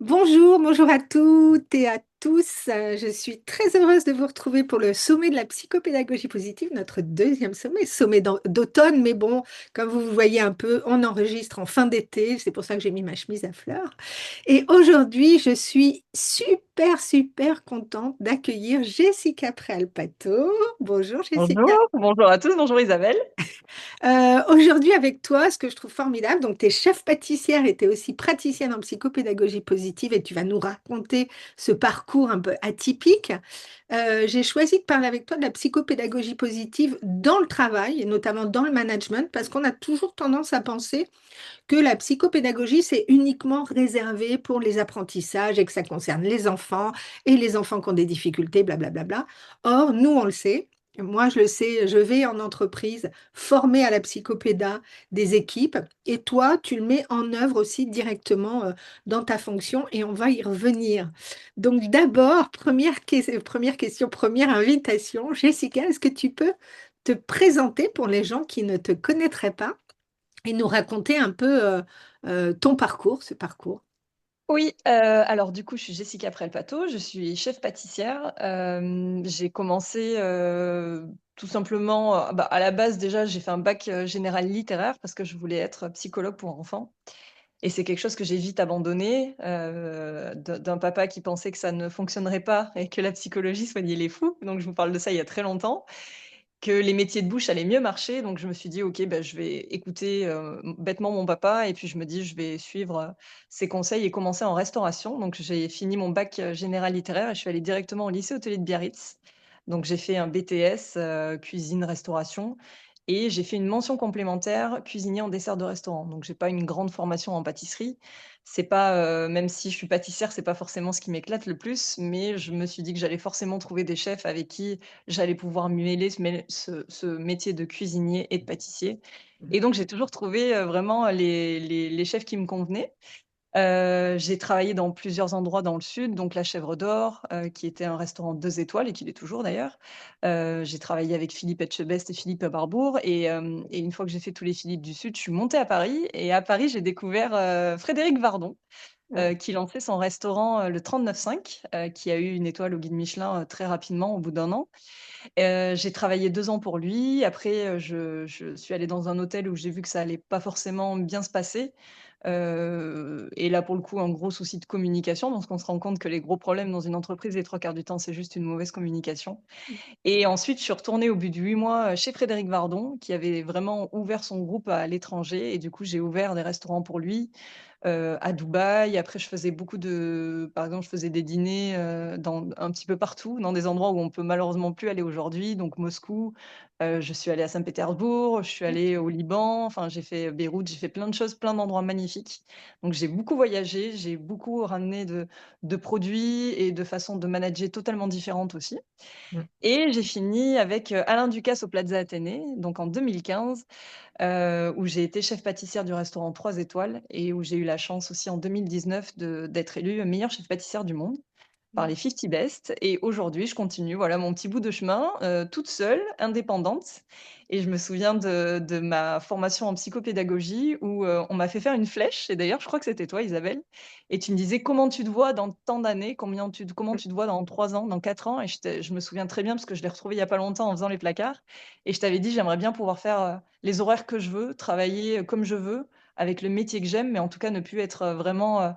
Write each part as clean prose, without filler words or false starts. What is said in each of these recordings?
Bonjour, bonjour à toutes et à tous. Je suis très heureuse de vous retrouver pour le sommet de la psychopédagogie positive, notre deuxième sommet d'automne. Mais bon, comme vous voyez un peu, on enregistre en fin d'été. C'est pour ça que j'ai mis ma chemise à fleurs. Et aujourd'hui, je suis super contente d'accueillir Jessica Prealpato. Bonjour Jessica. Bonjour, bonjour à tous, bonjour Isabelle. Aujourd'hui, avec toi, ce que je trouve formidable, donc tu es chef pâtissière et tu es aussi praticienne en psychopédagogie positive et tu vas nous raconter ce parcours un peu atypique. J'ai choisi de parler avec toi de la psychopédagogie positive dans le travail et notamment dans le management parce qu'on a toujours tendance à penser que la psychopédagogie, c'est uniquement réservé pour les apprentissages et que ça concerne les enfants et les enfants qui ont des difficultés, blablabla. Or, nous, on le sait. Moi, je le sais, je vais en entreprise former à la psychopéda des équipes et toi, tu le mets en œuvre aussi directement dans ta fonction et on va y revenir. Donc d'abord, première question, première invitation. Jessica, est-ce que tu peux te présenter pour les gens qui ne te connaîtraient pas et nous raconter un peu ton parcours, ce parcours. Oui, alors du coup, je suis Jessica Prel-Pato, je suis chef pâtissière. J'ai commencé tout simplement, bah, à la base déjà, j'ai fait un bac général littéraire parce que je voulais être psychologue pour enfants. Et c'est quelque chose que j'ai vite abandonné d'un papa qui pensait que ça ne fonctionnerait pas et que la psychologie soignait les fous. Donc je vous parle de ça il y a très longtemps. Que les métiers de bouche allaient mieux marcher. Donc, je me suis dit, OK, bah, je vais écouter bêtement mon papa. Et puis, je me dis, je vais suivre ses conseils et commencer en restauration. Donc, j'ai fini mon bac général littéraire et je suis allée directement au lycée hôtelier de Biarritz. Donc, j'ai fait un BTS cuisine-restauration et j'ai fait une mention complémentaire cuisinier en dessert de restaurant. Donc, j'ai pas une grande formation en pâtisserie. C'est pas, même si je suis pâtissière, c'est pas forcément ce qui m'éclate le plus, mais je me suis dit que j'allais forcément trouver des chefs avec qui j'allais pouvoir mêler ce métier de cuisinier et de pâtissier. Et donc, j'ai toujours trouvé vraiment les chefs qui me convenaient. J'ai travaillé dans plusieurs endroits dans le sud, donc la Chèvre d'Or, qui était un restaurant 2 étoiles et qui l'est toujours d'ailleurs. J'ai travaillé avec Philippe Etchebest et Philippe Barbour et une fois que j'ai fait tous les Philippe du Sud, je suis montée à Paris et à Paris, j'ai découvert, Frédéric Vardon, qui lançait son restaurant, le 39,5, qui a eu une étoile au guide Michelin, très rapidement au bout d'un an. J'ai travaillé 2 ans pour lui. Après, je suis allée dans un hôtel où j'ai vu que ça allait pas forcément bien se passer. Et là, pour le coup, un gros souci de communication, parce qu'on se rend compte que les gros problèmes dans une entreprise, les 3/4 du temps, c'est juste une mauvaise communication. Et ensuite, je suis retournée au bout de 8 mois, chez Frédéric Vardon, qui avait vraiment ouvert son groupe à l'étranger et du coup, j'ai ouvert des restaurants pour lui, à Dubaï. Après, je faisais beaucoup de par exemple, je faisais des dîners, dans un petit peu partout, dans des endroits où on peut malheureusement plus aller aujourd'hui, donc Moscou, je suis allée à Saint-Pétersbourg, je suis allée au Liban, enfin, j'ai fait Beyrouth, j'ai fait plein de choses, plein d'endroits magnifiques. Donc j'ai beaucoup voyagé, j'ai beaucoup ramené de produits et de façons de manager totalement différentes aussi. Et j'ai fini avec, Alain Ducasse au Plaza Athénée, donc en 2015, où j'ai été chef pâtissière du restaurant 3 étoiles et où j'ai eu la chance aussi en 2019 d'être élue meilleure chef pâtissière du monde par les 50 Best et aujourd'hui je continue, voilà, mon petit bout de chemin, toute seule, indépendante et je me souviens de ma formation en psychopédagogie où, on m'a fait faire une flèche et d'ailleurs je crois que c'était toi Isabelle et tu me disais: «Comment tu te vois dans tant d'années? Comment tu te vois dans 3 ans, dans 4 ans?» et je me souviens très bien parce que je l'ai retrouvé il y a pas longtemps en faisant les placards et je t'avais dit: «J'aimerais bien pouvoir faire, les horaires que je veux, travailler, comme je veux, avec le métier que j'aime, mais en tout cas ne plus être, vraiment,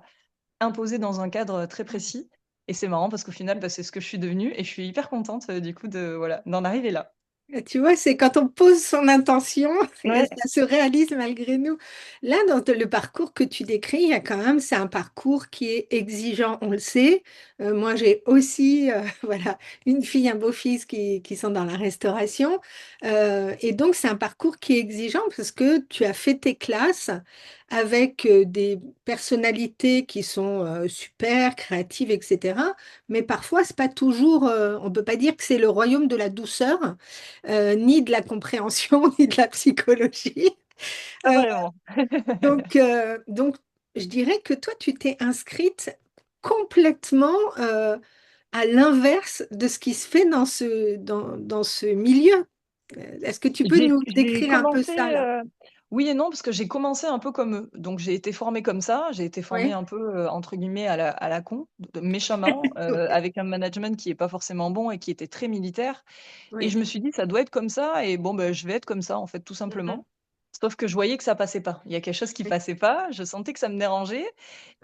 imposée dans un cadre, très précis» et c'est marrant parce qu'au final, bah, c'est ce que je suis devenue et je suis hyper contente, du coup de voilà, d'en arriver là. Tu vois, c'est quand on pose son intention, et Ouais. ça se réalise malgré nous. Là, dans le parcours que tu décris, il y a quand même, c'est un parcours qui est exigeant, on le sait. Moi, j'ai aussi, voilà, une fille, un beau-fils qui sont dans la restauration. Et donc, c'est un parcours qui est exigeant parce que tu as fait tes classes avec des personnalités qui sont super créatives, etc. Mais parfois, c'est pas toujours, on peut pas dire que c'est le royaume de la douceur ni de la compréhension, ni de la psychologie. Pas Euh, vraiment. donc, je dirais que toi, tu t'es inscrite complètement à l'inverse de ce qui se fait dans ce milieu. Est-ce que tu peux nous J'ai décrire un peu commencé, ça là? Oui et non, parce que j'ai commencé un peu comme eux. Donc j'ai été formée comme ça, j'ai été formée Oui. un peu, entre guillemets à la con, méchamment, avec un management qui est pas forcément bon et qui était très militaire et Oui. je me suis dit: «Ça doit être comme ça et bon, ben je vais être comme ça, en fait, tout Mhm. simplement». Sauf que je voyais que ça passait pas. Il y a quelque chose qui Oui. passait pas, je sentais que ça me dérangeait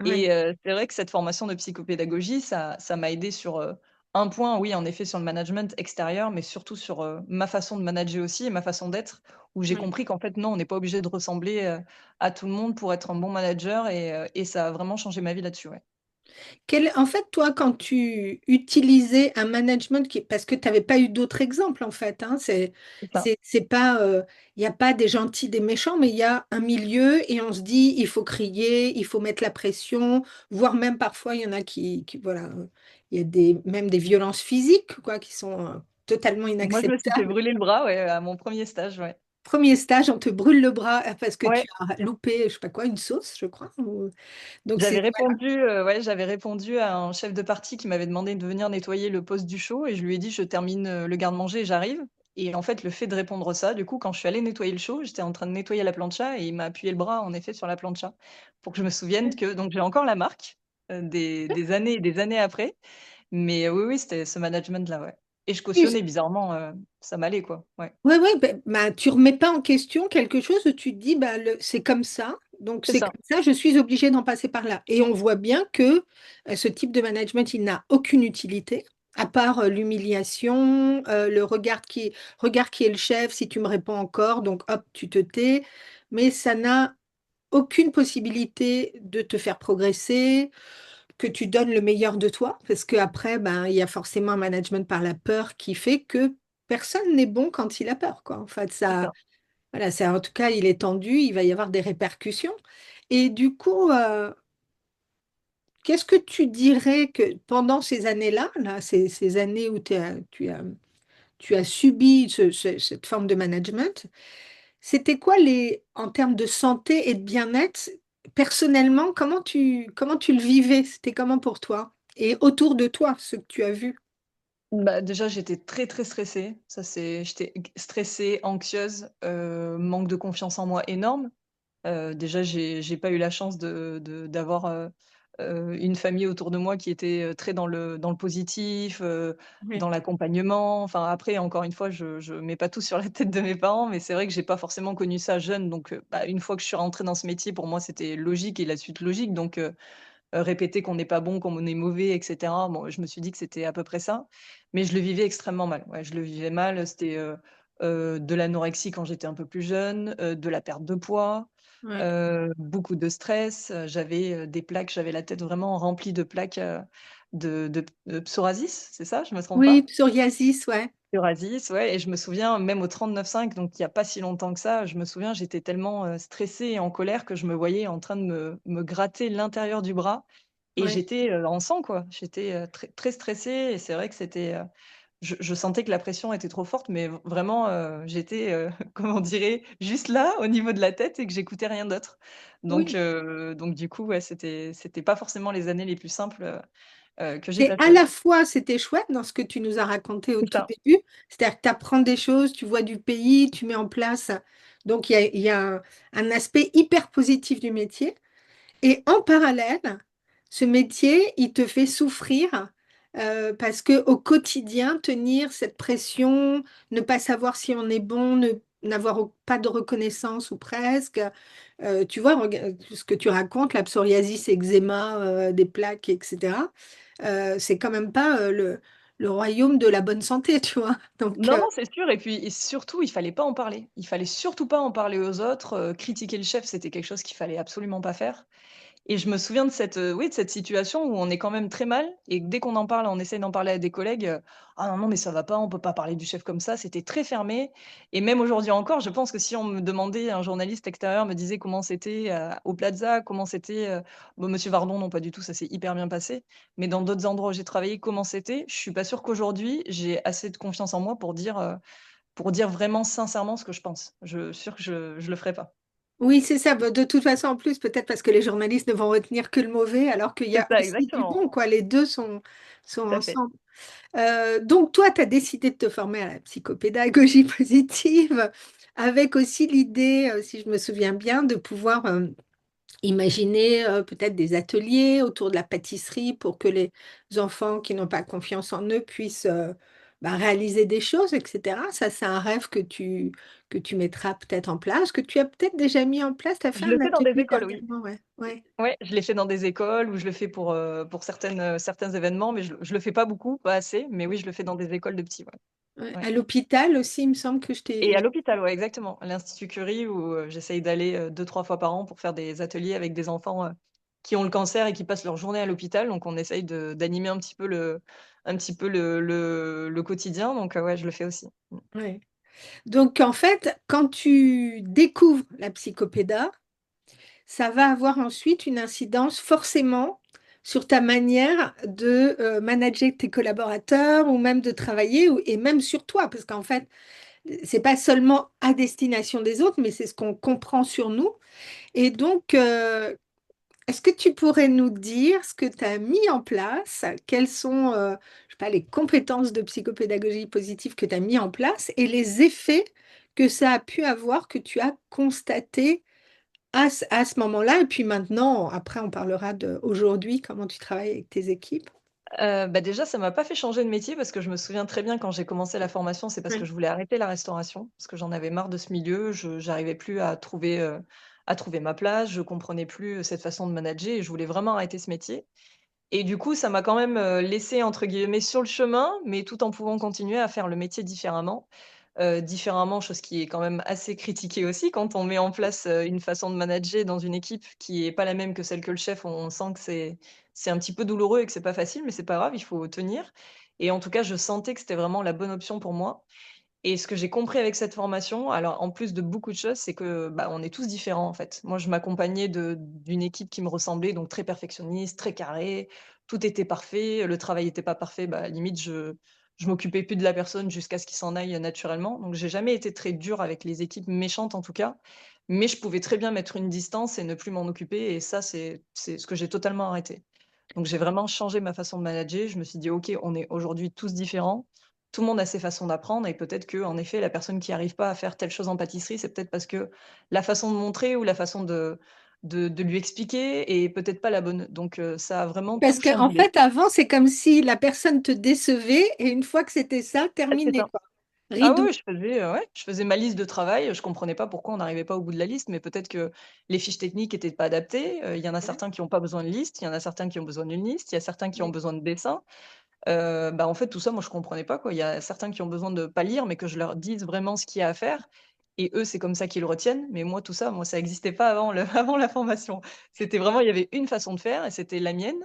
et Oui. c'est vrai que cette formation de psychopédagogie, ça m'a aidée sur, un point, oui, en effet, sur le management extérieur, mais surtout sur, ma façon de manager aussi et ma façon d'être, où j'ai Oui. compris qu'en fait, non, on n'est pas obligé de ressembler, à tout le monde pour être un bon manager et ça a vraiment changé ma vie là-dessus, ouais. En fait, toi, quand tu utilisais un management parce que tu n'avais pas eu d'autres exemples, en fait, hein, C'est ça, c'est pas, il n'y a pas des gentils, des méchants, mais il y a un milieu et on se dit, il faut crier, il faut mettre la pression, voire même parfois, il y en a voilà, il y a même des violences physiques, quoi, qui sont totalement moi, je me suis fait inacceptables. brûler le bras, ouais, à mon premier stage, ouais. Premier stage, on te brûle le bras parce que tu Ouais. as loupé, je sais pas quoi, une sauce, je crois. Donc J'avais c'est répondu, ouais, j'avais répondu à un chef de parti qui m'avait demandé de venir nettoyer le poste du show et je lui ai dit: «Je termine, le garde-manger et j'arrive» et en fait, le fait de répondre ça, du coup, quand je suis allée nettoyer le show, j'étais en train de nettoyer la plancha et il m'a appuyé le bras, en effet, sur la plancha pour que je me souvienne que donc j'ai encore la marque, des années et des années après, mais oui, oui, c'était ce management-là, ouais et je voilà. cautionnais bizarrement, ça m'allait, quoi, ouais. Ouais, ouais, bah, tu remets pas en question quelque chose où tu te dis, bah, c'est comme ça, donc C'est c'est ça, comme ça, je suis obligée d'en passer par là. Et on voit bien que ce type de management, il n'a aucune utilité, à part l'humiliation, le regarde qui est le chef, si tu me réponds encore, donc hop, tu te tais, mais ça n'a aucune possibilité de te faire progresser, que tu donnes le meilleur de toi, parce qu'après, ben, il y a forcément un management par la peur qui fait que personne n'est bon quand il a peur, quoi. En fait, c'est ça, ça. voilà, en tout cas, il est tendu, il va y avoir des répercussions. Et du coup, qu'est-ce que tu dirais que pendant ces années-là, ces années où tu as subi cette forme de management, c'était quoi en termes de santé et de bien-être, personnellement, comment tu le vivais? C'était comment pour toi? Et autour de toi, ce que tu as vu? Bah, déjà, j'étais très, très stressée. Ça, c'est j'étais stressée, anxieuse, manque de confiance en moi énorme. Déjà, j'ai pas eu la chance d'avoir, une famille autour de moi qui était, très dans le positif, Oui, dans l'accompagnement. Enfin, après, encore une fois, je mets pas tout sur la tête de mes parents, mais c'est vrai que j'ai pas forcément connu ça jeune. Donc, bah, une fois que je suis rentrée dans ce métier, pour moi, c'était logique et la suite logique. Donc, répéter qu'on n'est pas bon, qu'on est mauvais et cetera. Bon, je me suis dit que c'était à peu près ça, mais je le vivais extrêmement mal. Ouais, je le vivais mal, c'était, de l'anorexie quand j'étais un peu plus jeune, de la perte de poids, oui. beaucoup de stress, j'avais, des plaques, j'avais la tête vraiment remplie de plaques, de psoriasis, c'est ça? Je me trompe Oui, pas? psoriasis, ouais. Psoriasis, ouais et je me souviens même au 39,5 donc il y a pas si longtemps que ça, je me souviens, j'étais tellement, stressée et en colère que je me voyais en train de me gratter l'intérieur du bras et Ouais. j'étais, en sang, quoi. J'étais, très très stressée et c'est vrai que c'était, je sentais que la pression était trop forte mais vraiment, j'étais, comment on dirait? Juste là, au niveau de la tête et que j'écoutais rien d'autre. Oui. Donc du coup, ouais, c'était pas forcément les années les plus simples, que j'ai Et à passées, ouais. la fois, c'était chouette dans ce que tu nous as raconté au C'est tout ça, début, c'est-à-dire que tu apprends des choses, tu vois du pays, tu mets en place. Donc, il y a un aspect hyper positif du métier. Et en parallèle, ce métier, il te fait souffrir parce que au quotidien, tenir cette pression, ne pas savoir si on est bon, n'avoir pas de reconnaissance ou presque. Tu vois, ce que tu racontes, la psoriasis, eczéma, des plaques, etc. C'est quand même pas le royaume de la bonne santé, tu vois. Donc, non, non, c'est sûr et puis et surtout, il fallait pas en parler. Il fallait surtout pas en parler aux autres, critiquer le chef, c'était quelque chose qu'il fallait absolument pas faire et je me souviens de cette, oui, de cette situation où on est quand même très mal et que dès qu'on en parle, on essaie d'en parler à des collègues, «Ah non, non, mais ça va pas, on peut pas parler du chef comme ça». C'était très fermé et même aujourd'hui encore, je pense que si on me demandait, un journaliste extérieur me disait comment c'était, au Plaza, comment c'était, bon, Monsieur Vardon, non, pas du tout, ça s'est hyper bien passé, mais dans d'autres endroits où j'ai travaillé, comment c'était, je suis pas sûre qu'aujourd'hui, j'ai assez de confiance en moi pour dire vraiment sincèrement ce que je pense. Je suis sûre que je le ferai pas. oui, c'est ça. Bah, de toute façon, en plus, peut-être parce que les journalistes ne vont retenir que le mauvais, alors qu'il y C'est a ça, aussi du exactement, bon, quoi. Les deux sont tout à fait. ensemble. Donc, toi, tu as décidé de te former à la psychopédagogie positive. avec aussi l'idée, si je me souviens bien, de pouvoir imaginer peut-être des ateliers autour de la pâtisserie pour que les enfants qui n'ont pas confiance en eux puissent réaliser des choses, etc. Ça, c'est un rêve que tu mettras peut-être en place, que tu as peut-être déjà mis en place. Tu as fait Je le un fais dans des atelier écoles, oui. dernièrement, ouais. Ouais, Ouais, je l'ai fait dans des écoles ou je le fais pour certains événements, mais je le fais pas beaucoup, pas assez, mais oui, je le fais dans des écoles de petits, ouais. ouais. Ouais. À l'hôpital aussi, il me semble que je Et t'ai... à l'hôpital, ouais, exactement. À l'Institut Curie où, j'essaye d'aller, 2-3 fois par an pour faire des ateliers avec des enfants, qui ont le cancer et qui passent leur journée à l'hôpital. Donc on essaye de d'animer un petit peu le quotidien. Donc ouais, je le fais aussi. Mmh. Ouais. Donc, en fait, quand tu découvres la psychopéda, ça va avoir ensuite une incidence forcément sur ta manière de manager tes collaborateurs ou même de travailler et même sur toi, parce qu'en fait, c'est pas seulement à destination des autres, mais c'est ce qu'on comprend sur nous. Et donc, est-ce que tu pourrais nous dire ce que tu as mis en place? Quelles sont, je sais pas, les compétences de psychopédagogie positive que tu as mis en place et les effets que ça a pu avoir, que tu as constaté à ce moment-là? Et puis maintenant, après, on parlera de aujourd'hui, comment tu travailles avec tes équipes. Bah, déjà, ça m'a pas fait changer de métier parce que je me souviens très bien quand j'ai commencé la formation, c'est parce que Oui. je voulais arrêter la restauration, parce que j'en avais marre de ce milieu. Je j'arrivais plus à trouver ma place, je comprenais plus, cette façon de manager et je voulais vraiment arrêter ce métier. Et du coup, ça m'a quand même, laissée entre guillemets «sur le chemin», mais tout en pouvant continuer à faire le métier différemment. Différemment, chose qui est quand même assez critiquée aussi quand on met en place, une façon de manager dans une équipe qui est pas la même que celle que le chef. On sent que c'est un petit peu douloureux et que c'est pas facile, mais c'est pas grave, il faut tenir. Et en tout cas, je sentais que c'était vraiment la bonne option pour moi. Et ce que j'ai compris avec cette formation, alors en plus de beaucoup de choses, c'est que, bah, on est tous différents en fait. Moi, je m'accompagnais d'une équipe qui me ressemblait, donc très perfectionniste, très carré, tout était parfait, le travail était pas parfait, bah, limite je m'occupais plus de la personne jusqu'à ce qu'il s'en aille, naturellement. Donc j'ai jamais été très dure avec les équipes méchantes en tout cas, mais je pouvais très bien mettre une distance et ne plus m'en occuper et ça c'est ce que j'ai totalement arrêté. Donc j'ai vraiment changé ma façon de manager. Je me suis dit: «OK, on est aujourd'hui tous différents. Tout le monde a ses façons d'apprendre et peut-être que, en effet, la personne qui arrive pas à faire telle chose en pâtisserie, c'est peut-être parce que la façon de montrer ou la façon de lui expliquer est peut-être pas la bonne». Donc ça a vraiment Parce tout qu'en chamboulé. fait, avant, c'est comme si la personne te décevait et une fois que c'était ça, Ah, c'est terminé, ça. quoi. Ah Rideau. oui, je faisais ma liste de travail, je comprenais pas pourquoi on n'arrivait pas au bout de la liste, mais peut-être que les fiches techniques étaient pas adaptées. Il y en a Ouais, certains qui ont pas besoin de liste, il y en a certains qui ont besoin d'une liste, il y a certains qui ont ouais. besoin de dessins. Bah, en fait, tout ça, moi, je comprenais pas, quoi. Il y a certains qui ont besoin de pas lire, mais que je leur dise vraiment ce qu'il y a à faire et eux, c'est comme ça qu'ils le retiennent. Mais moi, tout ça, moi, ça existait pas avant le avant la formation. C'était vraiment il y avait une façon de faire et c'était la mienne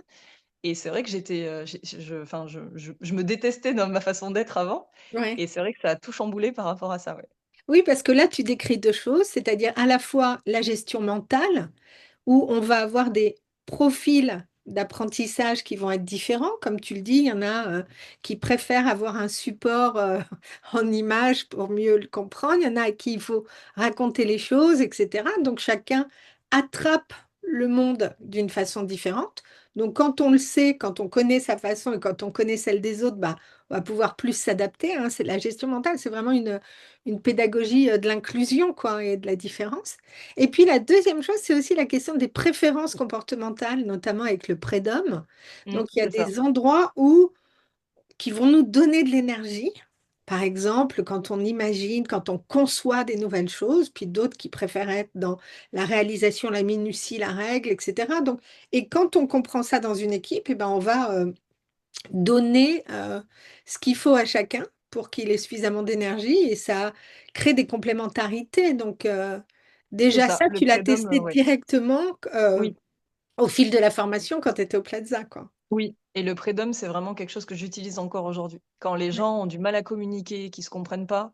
et c'est vrai que j'étais, je enfin, je me détestais dans ma façon d'être avant Ouais. et c'est vrai que ça a tout chamboulé par rapport à ça, ouais. Oui, parce que là, tu décris deux choses, c'est-à-dire à la fois la gestion mentale, où on va avoir des profils d'apprentissage qui vont être différents. Comme tu le dis, il y en a qui préfèrent avoir un support en image pour mieux le comprendre. Il y en a à qui il faut raconter les choses, etc. Donc chacun attrape le monde d'une façon différente. Donc quand on le sait, quand on connaît sa façon et quand on connaît celle des autres, bah, on va pouvoir plus s'adapter, hein. C'est la gestion mentale, c'est vraiment une pédagogie de l'inclusion, quoi, et de la différence. Et puis la deuxième chose, c'est aussi la question des préférences comportementales, notamment avec le prédom. Donc il y a C'est ça, des endroits où qui vont nous donner de l'énergie. Par exemple, quand on imagine, quand on conçoit des nouvelles choses, puis d'autres qui préfèrent être dans la réalisation, la minutie, la règle, etc. Donc, et quand on comprend ça dans une équipe, eh ben, on va donner ce qu'il faut à chacun pour qu'il ait suffisamment d'énergie et ça crée des complémentarités. Donc, c'est déjà ça. ça, Le tu l'as prédom, testé ouais. directement Oui. au fil de la formation quand tu étais au Plaza, quoi. Oui et le prédom, c'est vraiment quelque chose que j'utilise encore aujourd'hui. Quand les Ouais. gens ont du mal à communiquer, qu'ils se comprennent pas,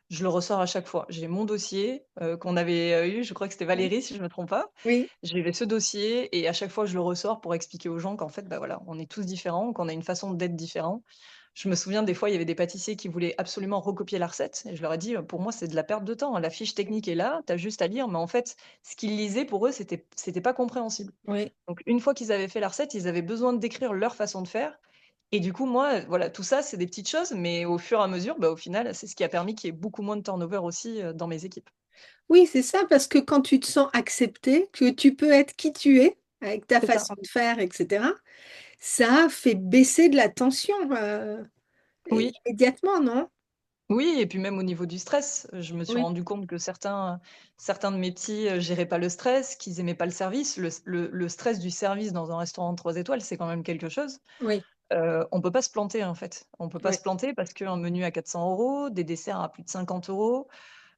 je le ressors à chaque fois. J'ai mon dossier, qu'on avait, eu, je crois que c'était Ouais. Valérie si je me trompe pas. Oui, J'avais ce dossier et à chaque fois je le ressors pour expliquer aux gens qu'en fait, bah, voilà, on est tous différents, qu'on a une façon d'être différent. Je me souviens des fois, il y avait des pâtissiers qui voulaient absolument recopier la recette et je leur ai dit: «Pour moi, c'est de la perte de temps, hein. La fiche technique est là, tu as juste à lire». Mais en fait, ce qu'ils lisaient pour eux, c'était pas compréhensible. oui. Donc une fois qu'ils avaient fait la recette, ils avaient besoin de décrire leur façon de faire Et du coup, moi, voilà, tout ça, c'est des petites choses, mais au fur et à mesure, bah, au final, c'est ce qui a permis qu'il y ait beaucoup moins de turnover aussi dans mes équipes. Oui, c'est ça, parce que quand tu te sens accepté, que tu peux être qui tu es, avec ta C'est ça. façon de faire, etc., ça fait baisser de la tension Oui, immédiatement, non? oui, et puis même au niveau du stress, je me suis Oui, rendu compte que certains de mes petits géraient pas le stress, qu'ils aimaient pas le service. Le stress du service dans un restaurant de 3 étoiles, c'est quand même quelque chose. oui, On peut pas se planter, en fait. On peut pas oui, se planter parce qu'un menu à 400 €, des desserts à plus de 50 €,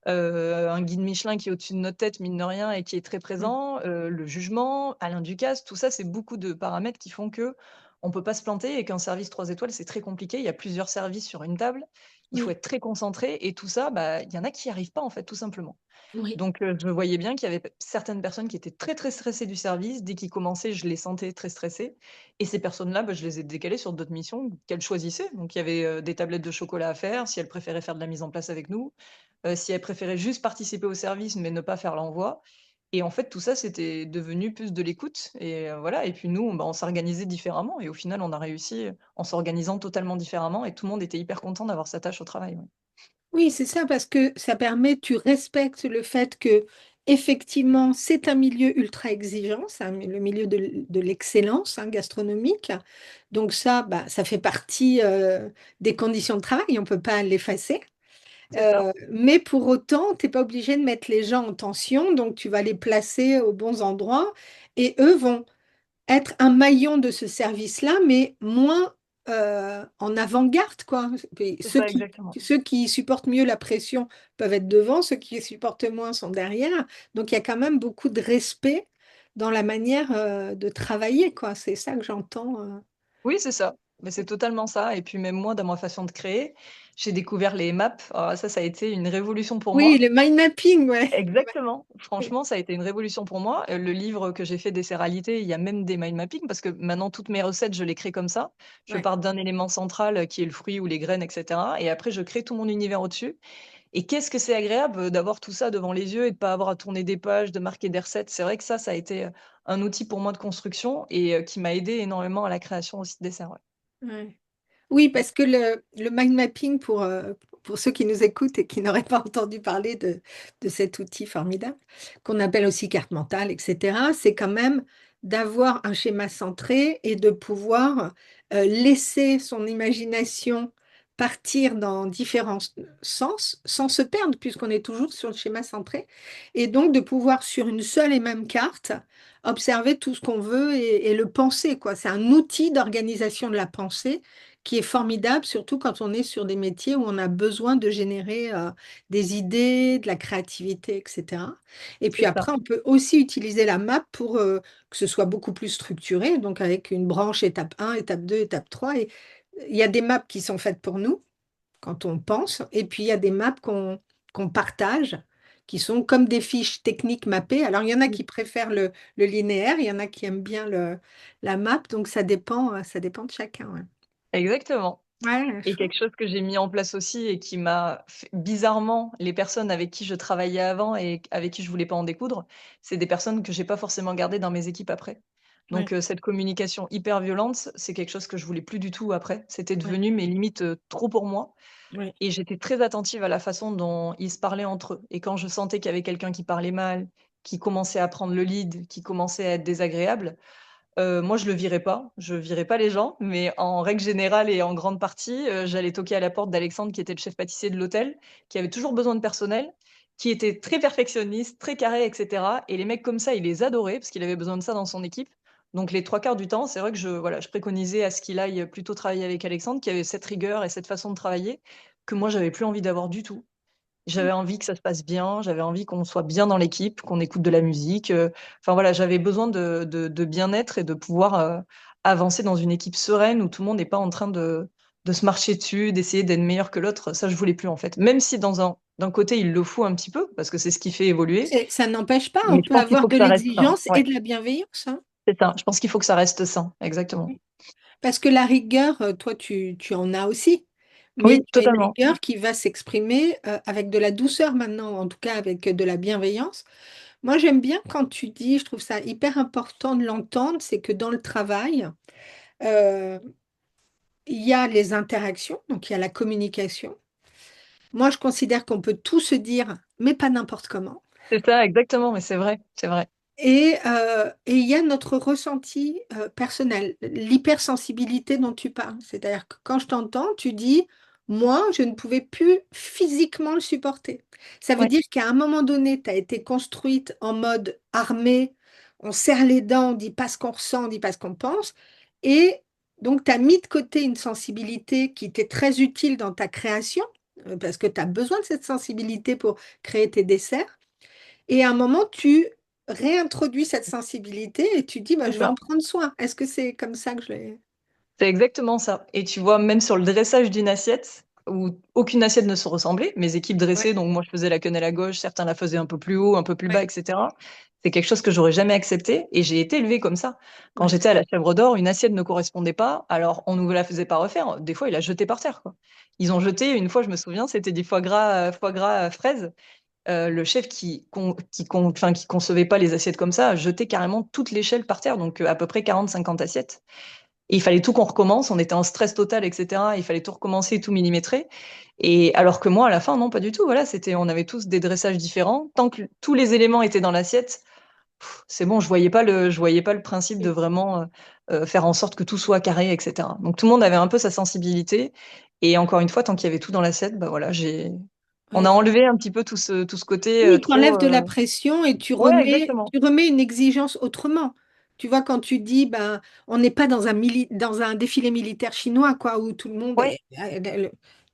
un guide Michelin qui est au-dessus de notre tête, mine de rien, et qui est très oui, présent, le jugement, Alain Ducasse, tout ça, c'est beaucoup de paramètres qui font que on peut pas se planter et qu'un service 3 étoiles, c'est très compliqué. Il y a plusieurs services sur une table. Il faut oui, être très concentré et tout ça, bah, il y en a qui y arrivent pas, en fait, tout simplement. oui. Donc je voyais bien qu'il y avait certaines personnes qui étaient très, très stressées du service. Dès qu'ils commençaient, je les sentais très stressées et ces personnes-là, bah, je les ai décalées sur d'autres missions qu'elles choisissaient. Donc il y avait, des tablettes de chocolat à faire, si elles préféraient faire de la mise en place avec nous, si elles préféraient juste participer au service mais ne pas faire l'envoi, et en fait, tout ça, c'était devenu plus de l'écoute et voilà, et puis nous, bah, on s'organisait différemment et au final, on a réussi, en s'organisant totalement différemment, et tout le monde était hyper content d'avoir sa tâche au travail, ouais. Oui, c'est ça, parce que ça permet, tu respectes le fait que, effectivement, c'est un milieu ultra exigeant, c'est le milieu de l'excellence gastronomique. Donc ça, bah, ça fait partie des conditions de travail, on ne peut pas l'effacer. C'est ça, Mais pour autant, tu n'es pas obligé de mettre les gens en tension, donc tu vas les placer aux bons endroits et eux vont être un maillon de ce service-là, mais moins en avant-garde, quoi. Et c'est ça exactement. ceux qui supportent mieux la pression peuvent être devant, ceux qui supportent moins sont derrière. Donc il y a quand même beaucoup de respect dans la manière de travailler, quoi. C'est ça que j'entends. Oui, c'est ça, mais c'est totalement ça, et puis même moi, dans ma façon de créer, j'ai découvert les maps. Alors ça a été une révolution pour Oui, moi. le mind mapping, ouais. Exactement. Ouais, Franchement, ça a été une révolution pour moi. Le livre que j'ai fait des Séralités, il y a même des mind mapping parce que maintenant toutes mes recettes, je les crée comme ça. Je ouais. pars d'un élément central, qui est le fruit ou les graines, et cetera, et après je crée tout mon univers au-dessus, et qu'est-ce que c'est agréable, d'avoir tout ça devant les yeux et de pas avoir à tourner des pages, de marquer des recettes. C'est vrai que ça a été, un outil pour moi de construction et qui m'a aidé énormément à la création aussi de desserts, ouais. Ouais. Oui, Mmh. parce que le mind mapping, pour ceux qui nous écoutent et qui n'auraient pas entendu parler de cet outil formidable, qu'on appelle aussi carte mentale, etc., c'est quand même d'avoir un schéma centré et de pouvoir laisser son imagination partir dans différents sens sans se perdre, puisqu'on est toujours sur le schéma centré, et donc de pouvoir sur une seule et même carte observer tout ce qu'on veut et le penser, quoi. C'est un outil d'organisation de la pensée qui est formidable, surtout quand on est sur des métiers où on a besoin de générer des idées, de la créativité, etc. Et puis C'est ça. après, on peut aussi utiliser la map pour que ce soit beaucoup plus structuré, donc avec une branche étape 1, étape 2, étape 3. Et il y a des maps qui sont faites pour nous quand on pense, et puis il y a des maps qu'on partage, qui sont comme des fiches techniques mappées. Alors il y en a Mmh. qui préfèrent le linéaire, il y en a qui aiment bien la map, donc ça dépend de chacun. Ouais. Exactement. Ouais, Et chouette. quelque chose que j'ai mis en place aussi et qui m'a fait bizarrement, les personnes avec qui je travaillais avant et avec qui je voulais pas en découdre, c'est des personnes que j'ai pas forcément gardées dans mes équipes après. Ouais, Donc cette communication hyper violente, c'est quelque chose que je voulais plus du tout après. C'était ouais, devenu mes limites, trop pour moi, ouais, et j'étais très attentive à la façon dont ils se parlaient entre eux, et quand je sentais qu'il y avait quelqu'un qui parlait mal, qui commençait à prendre le lead, qui commençait à être désagréable, moi, je virais pas les gens, mais en règle générale et en grande partie, j'allais toquer à la porte d'Alexandre, qui était le chef pâtissier de l'hôtel, qui avait toujours besoin de personnel, qui était très perfectionniste, très carré, et cetera, et les mecs comme ça, il les adorait parce qu'il avait besoin de ça dans son équipe. Donc les 3/4 du temps, c'est vrai que je préconisais à ce qu'il aille plutôt travailler avec Alexandre, qui avait cette rigueur et cette façon de travailler que moi, j'avais plus envie d'avoir du tout. J'avais envie que ça se passe bien, j'avais envie qu'on soit bien dans l'équipe, qu'on écoute de la musique, enfin voilà, j'avais besoin de bien-être et de pouvoir, avancer dans une équipe sereine où tout le monde n'est pas en train de se marcher dessus, d'essayer d'être meilleur que l'autre. Ça, je voulais plus, en fait. Même si d'un côté, il le faut un petit peu parce que c'est ce qui fait évoluer, Ça n'empêche pas, mais on je peut pense qu'il avoir faut de que ça reste sain. l'exigence et Ouais, de la bienveillance, hein. c'est ça. Je pense qu'il faut que ça reste sain, exactement. Parce que la rigueur, toi, tu en as aussi, mais Oui, tu as une totalement. rigueur qui va s'exprimer avec de la douceur maintenant, en tout cas avec de la bienveillance. Moi, j'aime bien quand tu dis, je trouve ça hyper important de l'entendre, c'est que dans le travail, euh, il y a les interactions, donc il y a la communication. Moi, je considère qu'on peut tout se dire, mais pas n'importe comment. C'est ça, exactement, mais c'est vrai, c'est vrai. Et il y a notre ressenti personnel, l'hypersensibilité dont tu parles. C'est-à-dire que quand je t'entends, tu dis, moi, je ne pouvais plus physiquement le supporter. Ça veut Ouais, dire qu'à un moment donné, tu as été construite en mode armé, on serre les dents, on dit pas ce qu'on ressent, on dit pas ce qu'on pense. Et donc, tu as mis de côté une sensibilité qui était très utile dans ta création, parce que tu as besoin de cette sensibilité pour créer tes desserts. Et à un moment, tu réintroduis cette sensibilité et tu dis, bah, c'est je vais ça. en prendre soin. Est-ce que c'est comme ça que je l'ai? C'est exactement ça. Et tu vois, même sur le dressage d'une assiette, où aucune assiette ne se ressemblait, mes équipes Ouais, dressaient, donc moi je faisais la quenelle à gauche, certains la faisaient un peu plus haut, un peu plus bas, ouais, etc. C'est quelque chose que j'aurais jamais accepté et j'ai été élevée comme ça. Quand ouais. j'étais à la Chèvre d'Or, une assiette ne correspondait pas, alors on ne la faisait pas refaire. Des fois, ils la jetaient par terre, quoi. Ils ont jeté, une fois, je me souviens, c'était du foie gras fraise. Le chef qui concevait pas les assiettes comme ça a jeté carrément toute l'échelle par terre, donc à peu près 40-50 assiettes. Et il fallait tout qu'on recommence, on était en stress total, etc. Il fallait tout recommencer, tout millimétrer. Et alors que moi, à la fin, non, pas du tout. Voilà, on avait tous des dressages différents. Tant que tous les éléments étaient dans l'assiette, c'est bon, je voyais pas le principe de vraiment faire en sorte que tout soit carré, etc. Donc tout le monde avait un peu sa sensibilité. Et encore une fois, tant qu'il y avait tout dans l'assiette, bah voilà, on Ouais, a enlevé un petit peu tout ce côté oui, tu trop. enlèves de la pression et Ouais, exactement. tu remets une exigence autrement. Tu vois, quand tu dis, ben, on n'est pas dans un défilé militaire chinois, quoi, où tout le monde Ouais,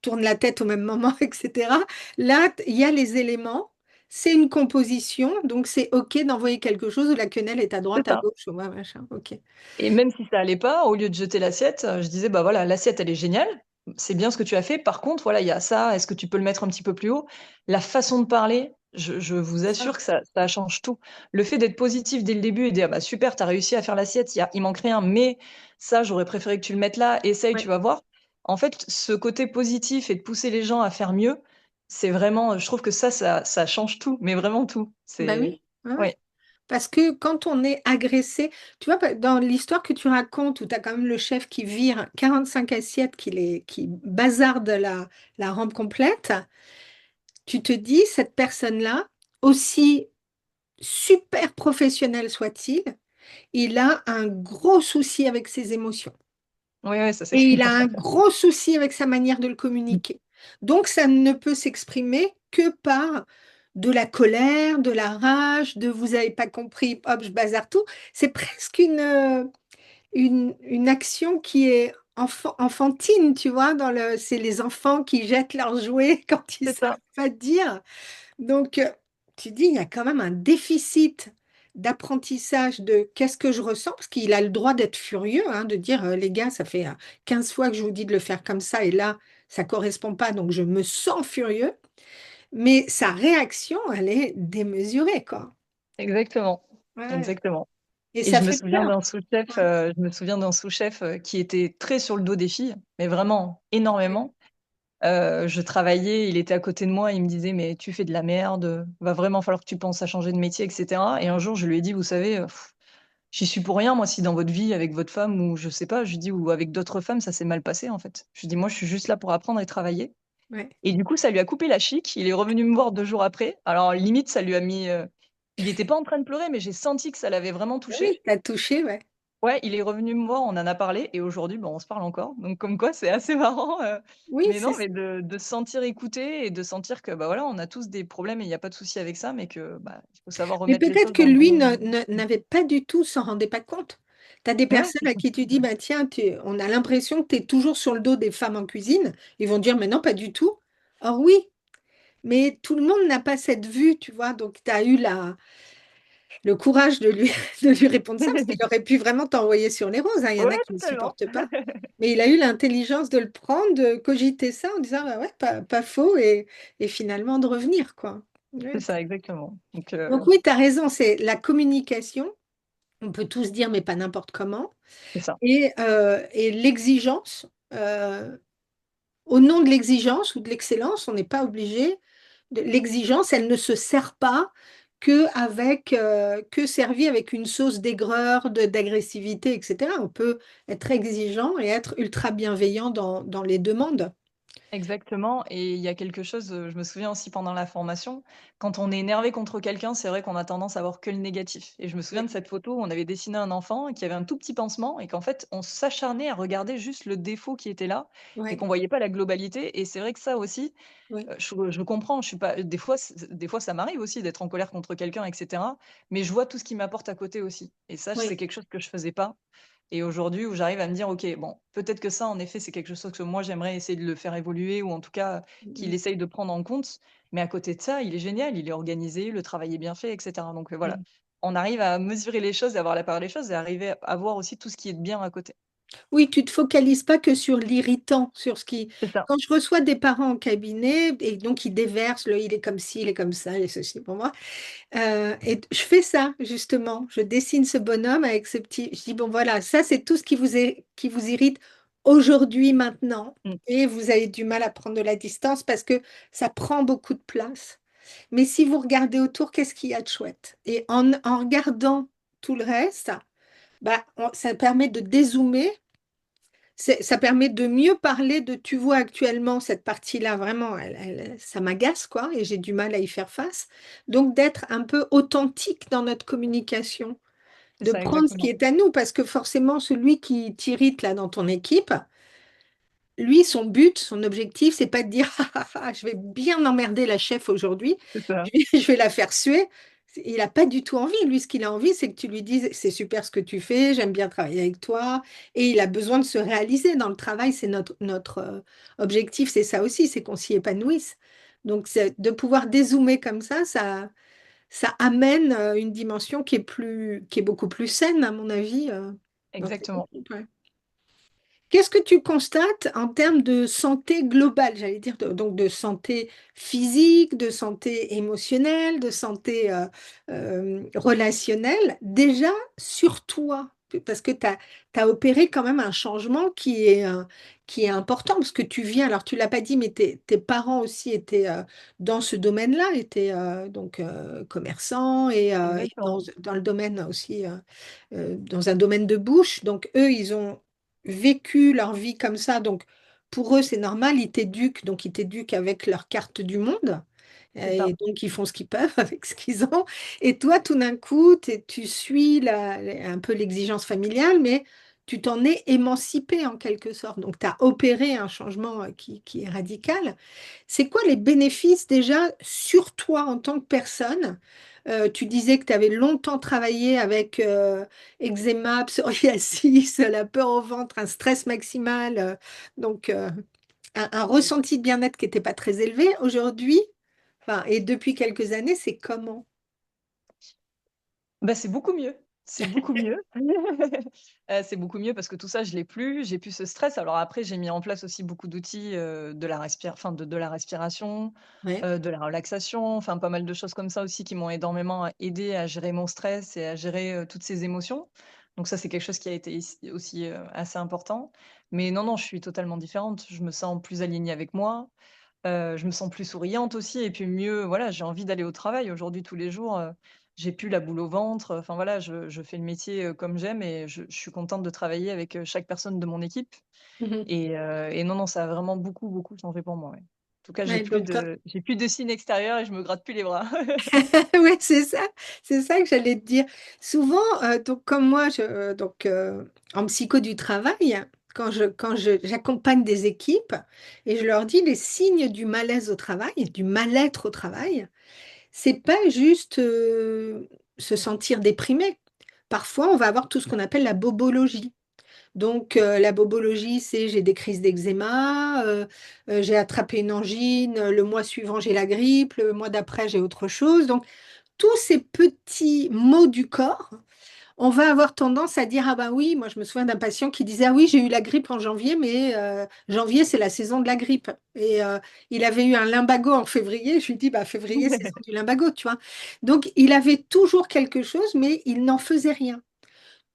tourne la tête au même moment, etc. Là, il y a les éléments, c'est une composition, donc c'est OK d'envoyer quelque chose où la quenelle est à c'est droite, à ça. gauche, ouais, machin. OK. Et même si ça allait pas, au lieu de jeter l'assiette, je disais, bah voilà, l'assiette, elle est géniale. C'est bien ce que tu as fait. Par contre, voilà, il y a ça. Est-ce que tu peux le mettre un petit peu plus haut? La façon de parler, je vous C'est assure ça. que ça change tout. Le fait d'être positif dès le début et de dire, bah super, t'as réussi à faire l'assiette, il manque rien, mais ça, j'aurais préféré que tu le mettes là, essaye, tu Ouais. vas voir. En fait, ce côté positif et de pousser les gens à faire mieux, c'est vraiment, je trouve que ça change tout, mais vraiment tout. Bah C'est, oui. Ouais, ouais. ouais, Parce que quand on est agressé, tu vois, dans l'histoire que tu racontes, où tu as quand même le chef qui vire 45 assiettes, qui bazarde la rampe complète, tu te dis, cette personne-là, aussi super professionnel soit-il, il a un gros souci avec ses émotions. ouais, ouais, ça c'est Et il a clair. un gros souci avec sa manière de le communiquer. Donc, ça ne peut s'exprimer que par de la colère, de la rage, de vous n'avez pas compris, hop, je bazarde tout. C'est presque une action qui est enfantine, tu vois, c'est les enfants qui jettent leurs jouets quand ils C'est savent ça. pas dire. Donc, tu dis, il y a quand même un déficit d'apprentissage de qu'est-ce que je ressens, parce qu'il a le droit d'être furieux, hein, de dire, les gars, ça fait 15 fois que je vous dis de le faire comme ça, et là, ça correspond pas, donc je me sens furieux. Mais sa réaction, elle est démesurée, quoi. Exactement. Ouais. Exactement. Et Et ça fait peur. Ouais. je me souviens d'un sous-chef qui était très sur le dos des filles, mais vraiment énormément. Je travaillais, il était à côté de moi, il me disait, mais tu fais de la merde, va vraiment falloir que tu penses à changer de métier, etc. Et un jour, je lui ai dit, vous savez, j'y suis pour rien, moi, si dans votre vie, avec votre femme, ou je sais pas, je lui dis, ou avec d'autres femmes, ça s'est mal passé, en fait. Je lui dis, moi, je suis juste là pour apprendre et travailler. Ouais. Et du coup, ça lui a coupé la chic. Il est revenu me voir 2 jours après. Alors, limite, ça lui a mis. Il n'était pas en train de pleurer, mais j'ai senti que ça l'avait vraiment Oui, touché. t'as touché, ouais. Ouais, il est revenu me voir, on en a parlé, et aujourd'hui, bon, on se parle encore. Donc, comme quoi, c'est assez marrant. Oui, Mais c'est non, ça. mais de se sentir écouté et de sentir que, bah voilà, on a tous des problèmes et il n'y a pas de souci avec ça, mais que, bah, il faut savoir Mais remettre les peut-être choses que dans le lui bon. n'avait pas du tout, s'en rendait pas compte. Tu as des Ouais, personnes c'est à qui tu dis, possible. bah, tiens, on a l'impression que tu es toujours sur le dos des femmes en cuisine. Ils vont dire, mais non, pas du tout. Or oui, mais tout le monde n'a pas cette vue, tu vois. Donc, tu as eu le courage de lui répondre ça, parce qu'il aurait pu vraiment t'envoyer sur les roses, hein. Il y en Ouais, a qui ne totalement. supportent pas. Mais il a eu l'intelligence de le prendre, de cogiter ça en disant, bah ouais, pas faux, et finalement de revenir, quoi. C'est Ouais. ça, exactement. Donc oui, tu as raison, c'est la communication. On peut tous dire, mais pas n'importe comment. C'est ça. Et l'exigence, au nom de l'exigence ou de l'excellence, on n'est pas obligé. L'exigence, elle ne se sert pas que servi avec une sauce d'aigreur, d'agressivité, etc. On peut être exigeant et être ultra bienveillant dans les demandes. Exactement, et il y a quelque chose, je me souviens aussi pendant la formation, quand on est énervé contre quelqu'un, c'est vrai qu'on a tendance à voir que le négatif, et je me souviens Oui, de cette photo où on avait dessiné un enfant qui avait un tout petit pansement et qu'en fait, on s'acharnait à regarder juste le défaut qui était là et oui, qu'on voyait pas la globalité, et c'est vrai que ça aussi, oui, je comprends, je suis pas des fois ça m'arrive aussi d'être en colère contre quelqu'un et cetera, mais je vois tout ce qu'il m'apporte à côté aussi, et ça, c'est oui. quelque chose que je faisais pas. Et aujourd'hui, où j'arrive à me dire: «OK, bon, peut-être que ça, en effet, c'est quelque chose que moi, j'aimerais essayer de le faire évoluer, ou en tout cas, qu'il Mm, essaye de prendre en compte». Mais à côté de ça, il est génial, il est organisé, le travail est bien fait et cetera. Donc, voilà, mm. on arrive à mesurer les choses et avoir la part des choses et arriver à voir aussi tout ce qui est de bien à côté. Oui, tu te focalises pas que sur l'irritant, sur ce qui. C'est ça. Quand je reçois des parents en cabinet, et donc ils déversent il est comme ci, il est comme ça, et ceci pour moi. Et je fais ça, justement. Je dessine ce bonhomme avec ce petit. Je dis, bon, voilà, ça, c'est tout ce qui vous irrite aujourd'hui, maintenant. Mmh, Et vous avez du mal à prendre de la distance parce que ça prend beaucoup de place. Mais si vous regardez autour, qu'est-ce qu'il y a de chouette? Et en regardant tout le reste, bah, ça permet de dézoomer. Ça permet de mieux parler de, tu vois actuellement cette partie-là, vraiment, ça m'agace, quoi, et j'ai du mal à y faire face. Donc d'être un peu authentique dans notre communication, c'est de ça, prendre ce qui exactement. est à nous, parce que forcément, celui qui t'irrite là dans ton équipe, lui, son but, son objectif, c'est pas de dire ah, ah, ah, je vais bien emmerder la chef aujourd'hui, C'est ça, je vais la faire suer. Il n'a pas du tout envie. Lui, ce qu'il a envie, c'est que tu lui dises c'est super ce que tu fais, j'aime bien travailler avec toi. Et il a besoin de se réaliser dans le travail. C'est notre objectif, c'est ça aussi, c'est qu'on s'y épanouisse. Donc, de pouvoir dézoomer comme ça amène une dimension qui est beaucoup plus saine, à mon avis, dans tes exactement. équipes. Ouais. Qu'est-ce que tu constates en termes de santé globale, j'allais dire, donc de santé physique, de santé émotionnelle, de santé relationnelle, déjà sur toi? Parce que tu as opéré quand même un changement qui est important, parce que tu viens, alors tu l'as pas dit, mais tes parents aussi étaient dans ce domaine-là, étaient donc commerçants et Exactement. dans le domaine aussi, dans un domaine de bouche. Donc eux, ils ont vécu leur vie comme ça. Donc, pour eux, c'est normal, ils t'éduquent, donc ils t'éduquent avec leur carte du monde. C'est Et ça. donc, ils font ce qu'ils peuvent avec ce qu'ils ont. Et toi, tout d'un coup, tu suis un peu l'exigence familiale, mais tu t'en es émancipé en quelque sorte. Donc, tu as opéré un changement qui est radical. C'est quoi les bénéfices déjà sur toi en tant que personne? Tu disais que tu avais longtemps travaillé avec eczéma, psoriasis, la peur au ventre, un stress maximal, donc un ressenti de bien-être qui n'était pas très élevé. Aujourd'hui, enfin, et depuis quelques années, c'est comment? Bah, c'est beaucoup mieux, c'est beaucoup mieux. C'est beaucoup mieux parce que tout ça, je l'ai plus, j'ai plus ce stress. Alors après, j'ai mis en place aussi beaucoup d'outils, de la respiration, Ouais. de la relaxation, enfin pas mal de choses comme ça aussi qui m'ont énormément aidé à gérer mon stress et à gérer, toutes ces émotions. Donc ça, c'est quelque chose qui a été aussi, assez important. Mais non, non, je suis totalement différente. Je me sens plus alignée avec moi. Je me sens plus souriante aussi, et puis mieux, voilà, j'ai envie d'aller au travail aujourd'hui tous les jours, j'ai plus la boule au ventre, enfin voilà, je fais le métier, comme j'aime, et je suis contente de travailler avec, chaque personne de mon équipe, Mhm. et non, non, ça a vraiment beaucoup, beaucoup changé pour moi, ouais. En tout cas, Ouais, donc, j'ai plus de signes extérieurs et je me gratte plus les bras. ouais, c'est ça que j'allais te dire. Souvent, donc comme moi, en psycho du travail, j'accompagne des équipes et je leur dis les signes du malaise au travail, du mal-être au travail, c'est pas juste se sentir déprimé. Parfois, on va avoir tout ce qu'on appelle la bobologie. Donc, la bobologie, c'est j'ai des crises d'eczéma, j'ai attrapé une angine, le mois suivant, j'ai la grippe, le mois d'après, j'ai autre chose. Donc, tous ces petits maux du corps, on va avoir tendance à dire, ah ben oui, moi je me souviens d'un patient qui disait, ah oui, j'ai eu la grippe en janvier, mais janvier, c'est la saison de la grippe. Et il avait eu un lumbago en février, je lui dis, bah février, saison du lumbago, tu vois. Donc il avait toujours quelque chose, mais il n'en faisait rien.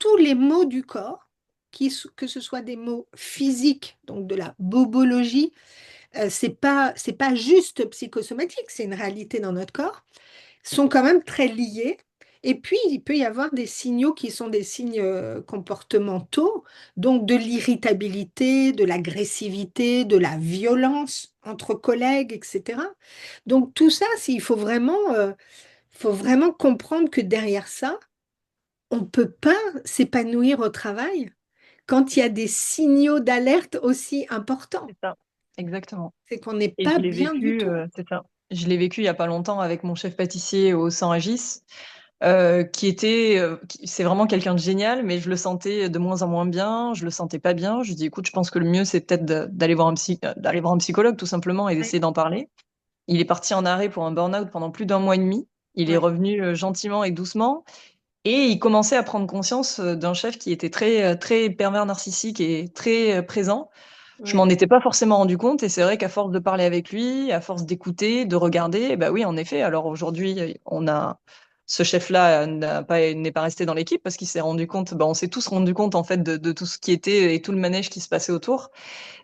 Tous les maux du corps, que ce soit des maux physiques, donc de la bobologie, c'est pas juste psychosomatique, c'est une réalité dans notre corps sont quand même très liés. Et puis, il peut y avoir des signaux qui sont des signes comportementaux, donc de l'irritabilité, de l'agressivité, de la violence entre collègues, etc. Donc tout ça, faut vraiment comprendre que derrière ça, on ne peut pas s'épanouir au travail quand il y a des signaux d'alerte aussi importants. C'est ça, exactement. C'est qu'on n'est Et pas je l'ai bien du vécu, tout. c'est ça. Je l'ai vécu il y a pas longtemps avec mon chef pâtissier au Saint-Régis, c'est vraiment quelqu'un de génial, mais je le sentais de moins en moins bien, je le sentais pas bien. Je lui dis, écoute, je pense que le mieux, c'est peut-être d'aller voir un psychologue, tout simplement, et Oui, d'essayer d'en parler. Il est parti en arrêt pour un burn-out pendant plus d'un mois et demi. Il est oui, revenu gentiment et doucement. Et il commençait à prendre conscience d'un chef qui était très pervers narcissique et très présent. Je oui, m'en étais pas forcément rendu compte et c'est vrai qu'à force de parler avec lui, à force d'écouter, de regarder, bah oui, en effet. Alors aujourd'hui, ce chef-là n'est pas resté dans l'équipe parce qu'il s'est rendu compte, bah on s'est tous rendu compte en fait de tout ce qui était et tout le manège qui se passait autour.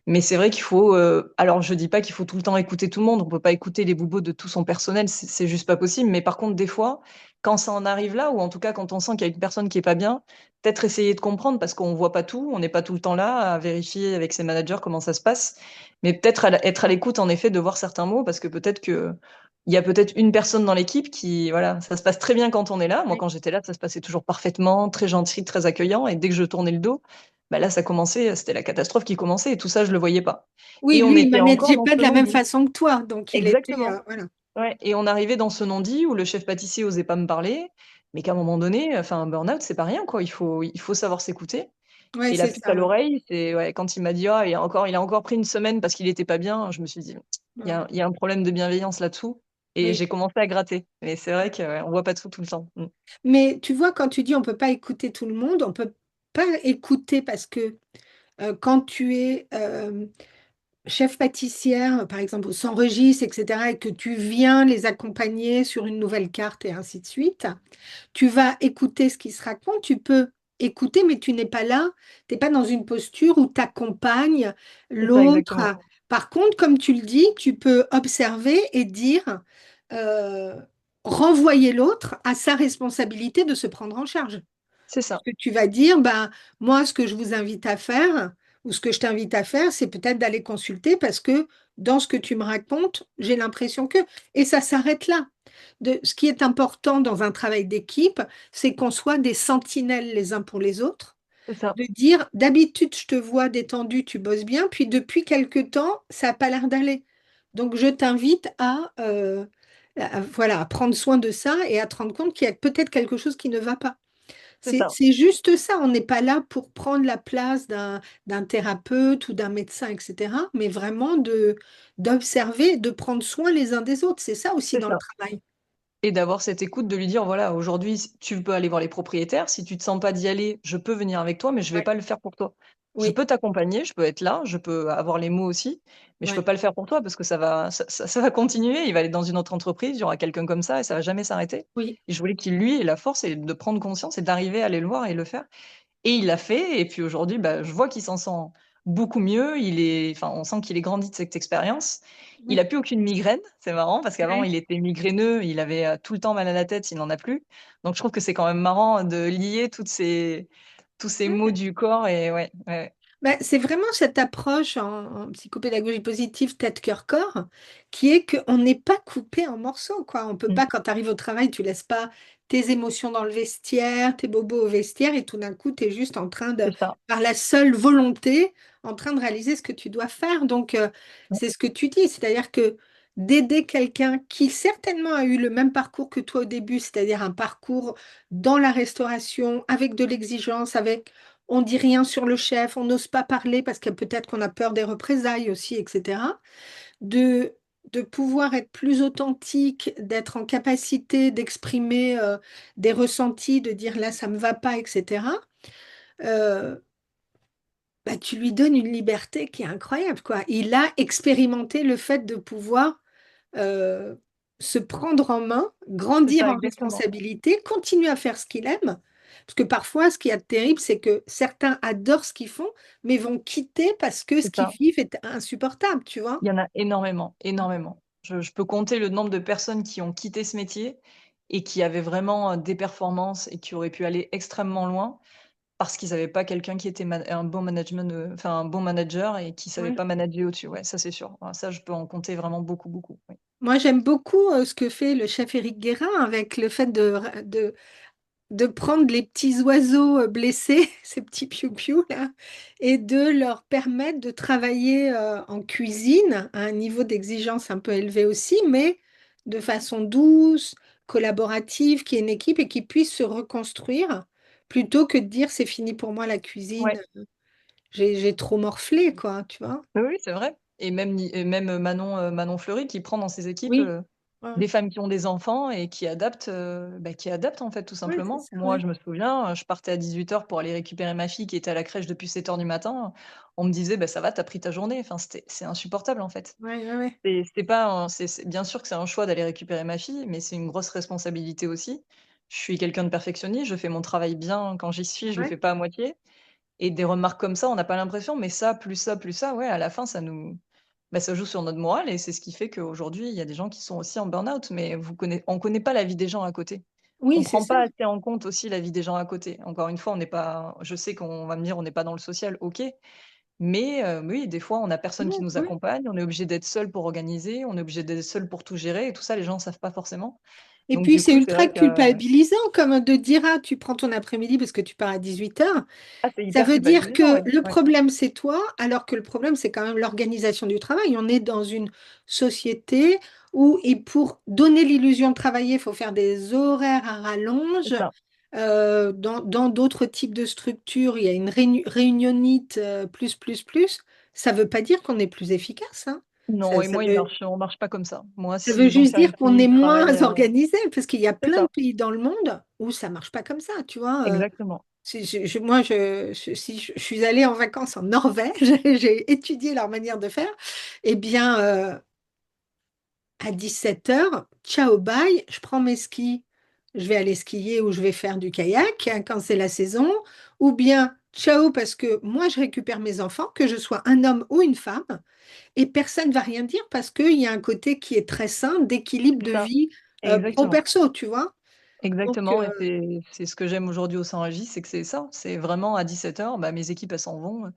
Mais c'est vrai qu'il faut, alors je dis pas qu'il faut tout le temps écouter tout le monde, on peut pas écouter les bobos de tout son personnel, c'est juste pas possible. Mais par contre, des fois, quand ça en arrive là, ou en tout cas quand on sent qu'il y a une personne qui est pas bien, peut-être essayer de comprendre parce qu'on voit pas tout, on n'est pas tout le temps là à vérifier avec ses managers comment ça se passe. Mais peut-être être à l'écoute en effet de voir certains mots parce que peut-être que il y a peut-être une personne dans l'équipe qui, voilà, ça se passe très bien quand on est là. Moi, oui. quand j'étais là, ça se passait toujours parfaitement, très gentil, très accueillant. Et dès que je tournais le dos, bah là, ça commençait, c'était la catastrophe qui commençait et tout ça, je le voyais pas. Oui, Et on lui, il était encore manageait dans pas de ce la même non-dit. façon que toi, donc il était, Exactement. voilà. Ouais. Et on arrivait dans ce non-dit où le chef pâtissier osait pas me parler, mais qu'à un moment donné, enfin, un burn-out, c'est pas rien, quoi. Il faut savoir s'écouter. Ouais, Et la c'est puce à ça, ouais. l'oreille, c'est ouais, quand il m'a dit, ah, il a encore pris une semaine parce qu'il était pas bien, je me suis dit, Ouais. il y a un problème de bienveillance là-dessous. Et Oui. j'ai commencé à gratter. Mais c'est vrai qu'on voit pas tout le temps. Mm. Mais tu vois, quand tu dis on peut pas écouter tout le monde, on peut pas écouter parce que quand tu es chef pâtissière, par exemple, au Sans-Regis, etc., et que tu viens les accompagner sur une nouvelle carte et ainsi de suite, tu vas écouter ce qui se raconte, tu peux écouter, mais tu n'es pas là, tu n'es pas dans une posture où tu accompagnes C'est ça, l'autre. exactement. Par contre, comme tu le dis, tu peux observer et dire, euh, renvoyer l'autre à sa responsabilité de se prendre en charge. C'est ça. Que tu vas dire, ben, moi, ce que je vous invite à faire, ou ce que je t'invite à faire, c'est peut-être d'aller consulter parce que dans ce que tu me racontes, j'ai l'impression que... Et ça s'arrête là. Ce qui est important dans un travail d'équipe, c'est qu'on soit des sentinelles les uns pour les autres, C'est ça. de dire, d'habitude, je te vois détendu, tu bosses bien, puis depuis quelque temps, ça n'a pas l'air d'aller. Donc, je t'invite voilà, à prendre soin de ça et à te rendre compte qu'il y a peut-être quelque chose qui ne va pas. C'est ça. C'est juste ça, on n'est pas là pour prendre la place d'un thérapeute ou d'un médecin, etc., mais vraiment d'observer, de prendre soin les uns des autres. C'est ça aussi C'est dans le ça. travail. Et d'avoir cette écoute de lui dire, voilà, aujourd'hui, tu peux aller voir les propriétaires. Si tu te sens pas d'y aller, je peux venir avec toi, mais je vais Ouais. pas le faire pour toi. Je Oui, peux t'accompagner, je peux être là, je peux avoir les mots aussi, mais je peux ouais, pas le faire pour toi parce que ça va continuer. Il va aller dans une autre entreprise, il y aura quelqu'un comme ça et ça va jamais s'arrêter. oui, Et je voulais qu'il, lui, ait la force et de prendre conscience et d'arriver à aller le voir et le faire. Et il l'a fait. Et puis aujourd'hui, bah, je vois qu'il s'en sent beaucoup mieux. Enfin, on sent qu'il est grandi de cette expérience. Il oui, a plus aucune migraine. C'est marrant parce qu'avant, ouais. il était migraineux. Il avait tout le temps mal à la tête. Il n'en a plus. Donc, je trouve que c'est quand même marrant de lier tous ces mots du corps. Et ouais, ouais, Ben, c'est vraiment cette approche en psychopédagogie positive tête-cœur-corps qui est qu'on n'est pas coupé en morceaux, quoi. On peut mm, pas, quand tu arrives au travail, tu laisses pas tes émotions dans le vestiaire, tes bobos au vestiaire, et tout d'un coup, tu es juste en train de, c'est ça. par la seule volonté, en train de réaliser ce que tu dois faire. Donc, Ouais, c'est ce que tu dis, c'est-à-dire que d'aider quelqu'un qui certainement a eu le même parcours que toi au début, c'est-à-dire un parcours dans la restauration, avec de l'exigence, avec on dit rien sur le chef, on n'ose pas parler parce que peut-être qu'on a peur des représailles aussi, etc. De, de pouvoir être plus authentique, d'être en capacité d'exprimer des ressentis, de dire là, ça me va pas, etc. euh, Bah, tu lui donnes une liberté qui est incroyable, quoi. Il a expérimenté le fait de pouvoir euh, se prendre en main, c'est grandir ça, en exactement. responsabilité, continuer à faire ce qu'il aime. Parce que parfois, ce qui est terrible, c'est que certains adorent ce qu'ils font, mais vont quitter parce que ce C'est qu'ils ça. vivent est insupportable, tu vois. Il y en a énormément, énormément. Je peux compter le nombre de personnes qui ont quitté ce métier et qui avaient vraiment des performances et qui auraient pu aller extrêmement loin parce qu'ils n'avaient pas quelqu'un qui était un bon management, enfin un bon manager et qui savait Ouais. pas manager au-dessus. Ouais, ça c'est sûr. Ouais, ça, je peux en compter vraiment beaucoup, beaucoup. Oui. Moi, j'aime beaucoup ce que fait le chef Éric Guérin avec le fait de prendre les petits oiseaux blessés, ces petits piou-piou là, et de leur permettre de travailler en cuisine à un niveau d'exigence un peu élevé aussi, mais de façon douce, collaborative, qui est une équipe et qui puisse se reconstruire, plutôt que de dire c'est fini pour moi la cuisine, Ouais. j'ai trop morflé, quoi, tu vois. Oui, oui, c'est vrai. Et même Manon Fleury qui prend dans ses équipes Oui, ouais, des femmes qui ont des enfants et qui adaptent en fait tout ouais, c'est simplement. ça, Moi, ouais. je me souviens, je partais à 18 h pour aller récupérer ma fille qui était à la crèche depuis 7 h du matin. On me disait: «Bah, ça va, t'as pris ta journée». Enfin, c'est insupportable en fait. Ouais, ouais, ouais. C'est pas un c'est bien sûr que c'est un choix d'aller récupérer ma fille, mais c'est une grosse responsabilité aussi. Je suis quelqu'un de perfectionniste, je fais mon travail bien quand j'y suis, je le Ouais. fais pas à moitié et des remarques comme ça, on n'a pas l'impression, mais ça, plus ça, ouais, à la fin, ça joue sur notre morale et c'est ce qui fait qu'aujourd'hui, il y a des gens qui sont aussi en burn-out, mais on connaît pas la vie des gens à côté. On Oui, c'est prend ça. pas assez en compte aussi la vie des gens à côté. Encore une fois, on n'est pas je sais qu'on va me dire: «On n'est pas dans le social», OK, mais oui, des fois, on a personne qui Ouais, nous ouais. accompagne, on est obligé d'être seul pour organiser, on est obligé d'être seul pour tout gérer et tout ça, les gens ne savent pas forcément. Et Donc puis, du c'est coup, c'est ultra vrai que culpabilisant, comme de dire, ah, tu prends ton après-midi parce que tu pars à 18 h. c'est Ça hyper veut dire culpabilisant, que ouais, le ouais. problème, c'est toi, alors que le problème, c'est quand même l'organisation du travail. On est dans une société où, et pour donner l'illusion de travailler, il faut faire des horaires à C'est rallonge. ça. Dans d'autres types de structures, il y a une réunionnite plus, plus, plus. Ça ne veut pas dire qu'on est plus efficace, hein. Non et moi, on marche pas comme ça. Moi, Ça veut si juste dire qu'on est j'ancienneté, moins travaille, organisé, parce qu'il y a c'est plein de ça, pays dans le monde où ça marche pas comme ça, tu vois. exactement. Moi, si je suis allée en vacances en Norvège, j'ai étudié leur manière de faire. Eh bien, à 17 h, ciao, bye, je prends mes skis, je vais aller skier ou je vais faire du kayak hein, quand c'est la saison, ou bien ciao, parce que moi, je récupère mes enfants, que je sois un homme ou une femme. Et personne ne va rien dire parce qu'il y a un côté qui est très sain d'équilibre C'est de ça, vie exactement. pro-perso, tu vois. Donc, Exactement et c'est ce que j'aime aujourd'hui au sein Régis, c'est que c'est ça. C'est vraiment à 17 h, bah, mes équipes, elles s'en vont,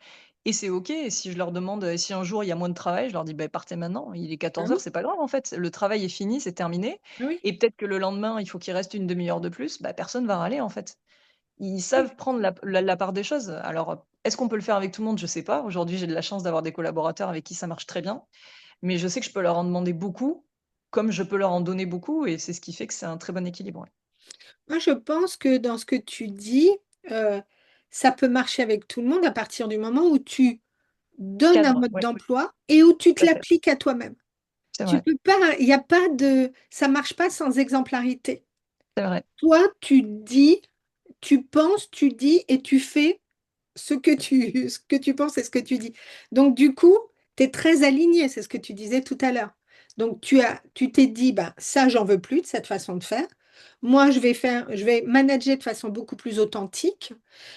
et c'est OK. Et si je leur demande, si un jour il y a moins de travail, je leur dis: «Beh, partez maintenant, il est ah 14 h, oui, c'est pas grave en fait. Le travail est fini, c'est terminé ah oui, et peut-être que le lendemain, il faut qu'il reste une demi heure de plus», bah, personne va râler en fait. Ils oui. savent prendre la part des choses. Alors, est-ce qu'on peut le faire avec tout le monde? Je sais pas. Aujourd'hui, j'ai de la chance d'avoir des collaborateurs avec qui ça marche très bien, mais je sais que je peux leur en demander beaucoup, comme je peux leur en donner beaucoup et c'est ce qui fait que c'est un très bon équilibre, ouais. Moi, je pense que dans ce que tu dis, euh, ça peut marcher avec tout le monde à partir du moment où tu donnes un Cadre, mode ouais, d'emploi et où tu te tout à fait. l'appliques à toi-même. C'est Tu vrai, peux pas, il n'y a pas de, ça marche pas sans exemplarité. c'est vrai. Toi, tu dis, tu penses, tu dis et tu fais ce que tu penses et ce que tu dis. Donc, du coup, tu es très aligné, c'est ce que tu disais tout à l'heure. Donc, tu t'es dit, bah, ça, j'en veux plus de cette façon de faire. Moi, je vais manager de façon beaucoup plus authentique.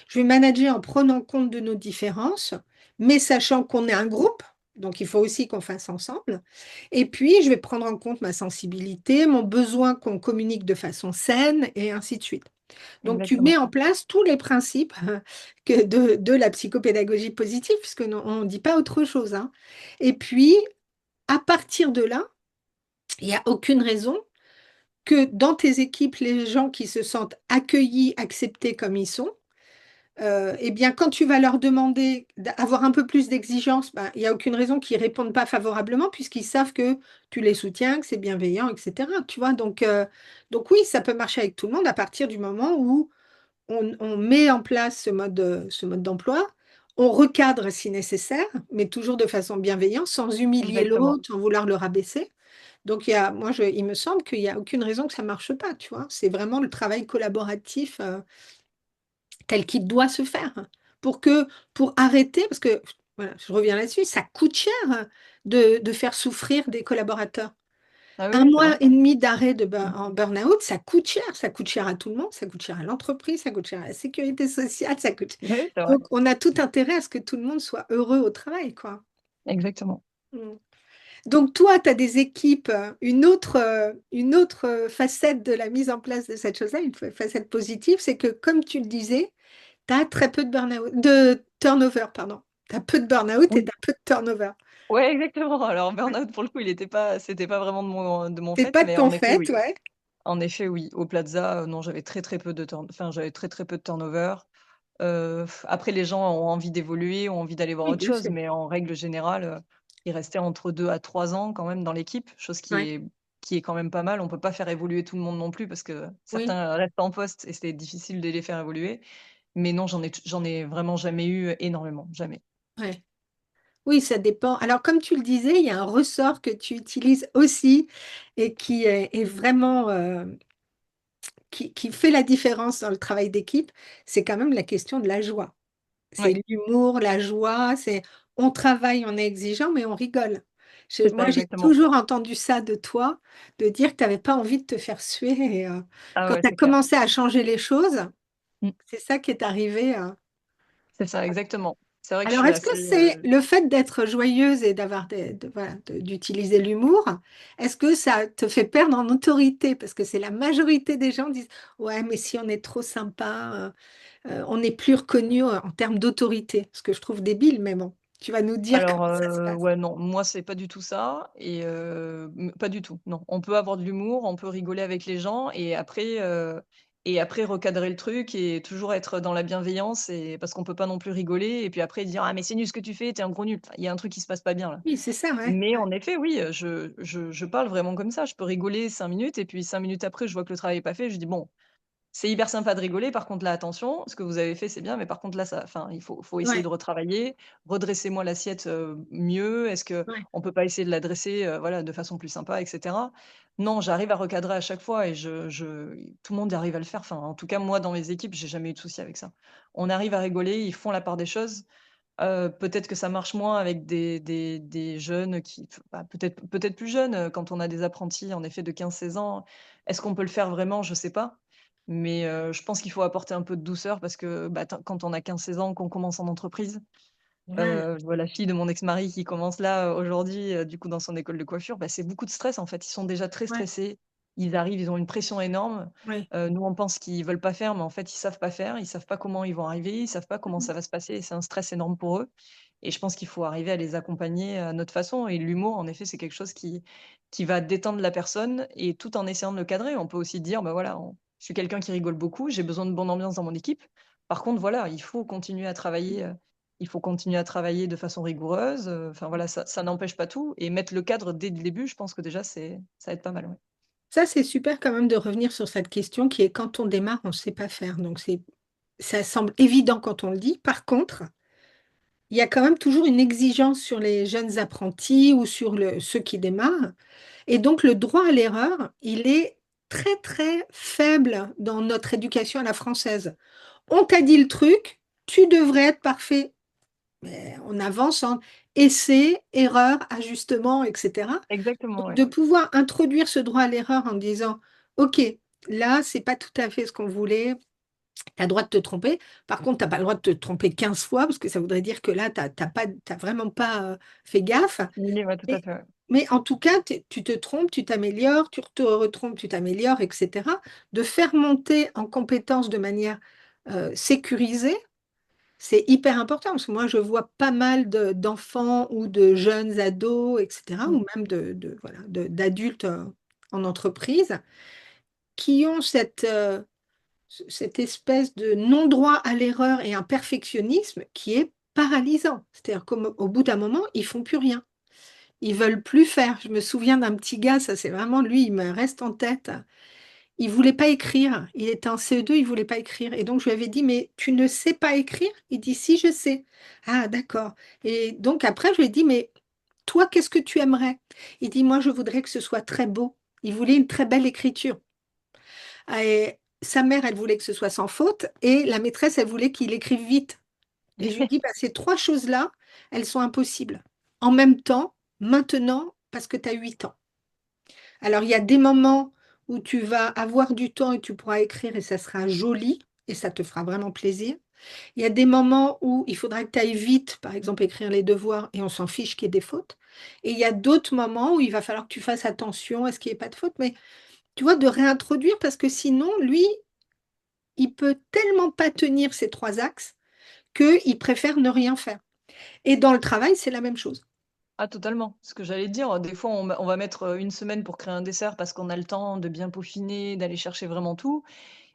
Je vais manager en prenant compte de nos différences, mais sachant qu'on est un groupe. Donc, il faut aussi qu'on fasse ensemble. Et puis, je vais prendre en compte ma sensibilité, mon besoin qu'on communique de façon saine et ainsi de suite. Donc, tu mets Exactement. en place tous les principes de la psychopédagogie positive, puisque on ne dit pas autre chose, hein. Et puis, à partir de là, il n'y a aucune raison que dans tes équipes, les gens qui se sentent accueillis, acceptés comme ils sont, eh bien, quand tu vas leur demander d'avoir un peu plus d'exigence, ben, il n'y a aucune raison qu'ils ne répondent pas favorablement, puisqu'ils savent que tu les soutiens, que c'est bienveillant, etc. Tu vois, donc oui, ça peut marcher avec tout le monde à partir du moment où on met en place ce mode d'emploi, on recadre si nécessaire, mais toujours de façon bienveillante, sans humilier Exactement. l'autre, sans vouloir le rabaisser. Donc, il me semble qu'il n'y a aucune raison que ça ne marche pas, tu vois. C'est vraiment le travail collaboratif tel qu'il doit se faire pour arrêter, parce que, voilà, je reviens là-dessus, ça coûte cher de faire souffrir des collaborateurs. Ah oui, Un oui, c'est vrai. mois et demi d'arrêt Mmh. en burn-out, ça coûte cher à tout le monde, ça coûte cher à l'entreprise, ça coûte cher à la sécurité sociale, ça coûte. Oui, c'est vrai. Donc, on a tout intérêt à ce que tout le monde soit heureux au travail, quoi. Exactement. Mm. Donc toi, tu as des équipes, une autre facette de la mise en place de cette chose-là, une facette positive, c'est que comme tu le disais, tu as très peu de de turnover, pardon. Tu as peu de burn-out et Oui. tu as peu de turnover. Ouais, exactement. Alors, burn-out, pour le coup, c'était pas vraiment de mon C'est fait, pas de mais ton en effet, fait, oui. ouais. En effet, oui. Au Plaza, non, j'avais très peu de enfin, j'avais très peu de turnover. Après, les gens ont envie d'évoluer, ont envie d'aller voir Oui, autre bien chose, sûr. mais en règle générale, ils restaient entre 2 à 3 ans quand même dans l'équipe, chose Ouais, qui est quand même pas mal. On peut pas faire évoluer tout le monde non plus parce que oui, certains restent en poste et c'est difficile de les faire évoluer. Mais non, j'en ai vraiment jamais eu énormément, jamais. ouais. Oui, ça dépend. Alors, comme tu le disais, il y a un ressort que tu utilises aussi et qui est vraiment, qui fait la différence dans le travail d'équipe, c'est quand même la question de la joie. Ouais, C'est l'humour, la joie, c'est on travaille, on est exigeant, mais on rigole. c'est Moi, ça j'ai exactement. toujours entendu ça de toi, de dire que tu n'avais pas envie de te faire suer. Et, Ah quand ouais, tu as c'est clair. commencé à changer les choses, Mmh. c'est ça qui est arrivé. C'est ça, exactement. C'est vrai que je Alors, suis est-ce que assez, c'est le fait d'être joyeuse et voilà, d'utiliser l'humour, est-ce que ça te fait perdre en autorité? Parce que c'est la majorité des gens disent, ouais, mais si on est trop sympa, on n'est plus reconnu en termes d'autorité. Ce que je trouve débile, mais bon, tu vas nous dire alors, comment ça se passe. ouais, non, moi, c'est pas du tout ça et pas du tout, non. On peut avoir de l'humour, on peut rigoler avec les gens et après recadrer le truc et toujours être dans la bienveillance et parce qu'on peut pas non plus rigoler et puis après dire: «Ah mais c'est nul ce que tu fais, tu es un gros nul». Enfin, il y a un truc qui se passe pas bien là. Oui, c'est ça, ouais. Mais en effet, oui, je parle vraiment comme ça. Je peux rigoler 5 minutes et puis 5 minutes après, je vois que le travail est pas fait, je dis: «Bon, c'est hyper sympa de rigoler. Par contre, là, attention, ce que vous avez fait, c'est bien, mais par contre, là, ça enfin, faut essayer Ouais, de retravailler. Redressez-moi l'assiette, mieux. Est-ce ouais, qu'on peut pas essayer de la dresser, voilà, de façon plus sympa et cetera?» Non, j'arrive à recadrer à chaque fois et je tout le monde arrive à le faire. Enfin, en tout cas, moi, dans mes équipes, j'ai jamais eu de souci avec ça. On arrive à rigoler, ils font la part des choses. Peut-être que ça marche moins avec des jeunes qui bah, peut-être plus jeunes, quand on a des apprentis, en effet, de 15 16 ans. Est-ce qu'on peut le faire vraiment? Je sais pas. Mais je pense qu'il faut apporter un peu de douceur parce que, bah, quand on a 15 16 ans, qu'on commence en entreprise, ouais, je vois la fille de mon ex-mari qui commence là, aujourd'hui, du coup, dans son école de coiffure, bah, c'est beaucoup de stress, en fait. Ils sont déjà très ouais, stressés. Ils arrivent, ils ont une pression énorme. ouais. Nous, on pense qu'ils veulent pas faire, mais en fait, ils savent pas faire. Ils savent pas comment ils vont arriver. Ils savent pas comment Mhm. ça va se passer et c'est un stress énorme pour eux et je pense qu'il faut arriver à les accompagner à notre façon et l'humour, en effet, c'est quelque chose qui va détendre la personne et tout en essayant de le cadrer. On peut aussi dire: «Bah, voilà, je suis quelqu'un qui rigole beaucoup, j'ai besoin de bonne ambiance dans mon équipe. Par contre, voilà, il faut continuer à travailler de façon rigoureuse, enfin voilà, ça n'empêche pas tout et mettre le cadre dès le début, je pense que déjà ça aide pas mal, ouais. Ça, c'est super quand même de revenir sur cette question qui est quand on démarre, on ne sait pas faire. Donc, ça semble évident quand on le dit. Par contre, il y a quand même toujours une exigence sur les jeunes apprentis ou sur ceux qui démarrent. Et donc, le droit à l'erreur, il est très, très faible dans notre éducation à la française. On t'a dit le truc, tu devrais être parfait. Mais on avance en essai, erreur, ajustement, etc. Exactement, Donc, ouais. de pouvoir introduire ce droit à l'erreur en disant, OK, là, c'est pas tout à fait ce qu'on voulait, tu as le droit de te tromper. Par contre, tu n'as pas le droit de te tromper 15 fois, parce que ça voudrait dire que là, tu n'as vraiment pas fait gaffe. Assimilé, ouais, tout à Mais, fait, ouais. mais en tout cas, tu te trompes, tu t'améliores, tu te retrompes, tu t'améliores, etc. De faire monter en compétence de manière sécurisée, c'est hyper important. Parce que moi, je vois pas mal d'enfants ou de jeunes ados, etc., Mmh. ou même voilà, d'adultes en entreprise, qui ont cette espèce de non-droit à l'erreur et un perfectionnisme qui est paralysant. C'est-à-dire qu'au bout d'un moment, ils font plus rien. Ils veulent plus faire. Je me souviens d'un petit gars, ça c'est vraiment lui, il me reste en tête. Il voulait pas écrire. Il était en CE2, il voulait pas écrire. Et donc je lui avais dit, mais tu ne sais pas écrire? Il dit, si, je sais. Ah, d'accord. Et donc après, je lui ai dit, mais toi, qu'est-ce que tu aimerais? Il dit, moi, je voudrais que ce soit très beau. Il voulait une très belle écriture. Et sa mère, elle voulait que ce soit sans faute, et la maîtresse, elle voulait qu'il écrive vite. Et je lui dis, bah, ces trois choses-là, elles sont impossibles. En même temps, maintenant, parce que tu as 8 ans. Alors, il y a des moments où tu vas avoir du temps et tu pourras écrire et ça sera joli et ça te fera vraiment plaisir. Il y a des moments où il faudra que tu ailles vite, par exemple écrire les devoirs, et on s'en fiche qu'il y ait des fautes. Et il y a d'autres moments où il va falloir que tu fasses attention à ce qu'il n'y ait pas de faute. Mais tu vois, de réintroduire, parce que sinon, lui, il peut tellement pas tenir ces trois axes qu'il préfère ne rien faire. Et dans le travail, c'est la même chose. Ah totalement, ce que j'allais dire, des fois on va mettre, 1 semaine pour créer un dessert parce qu'on a le temps de bien peaufiner, d'aller chercher vraiment tout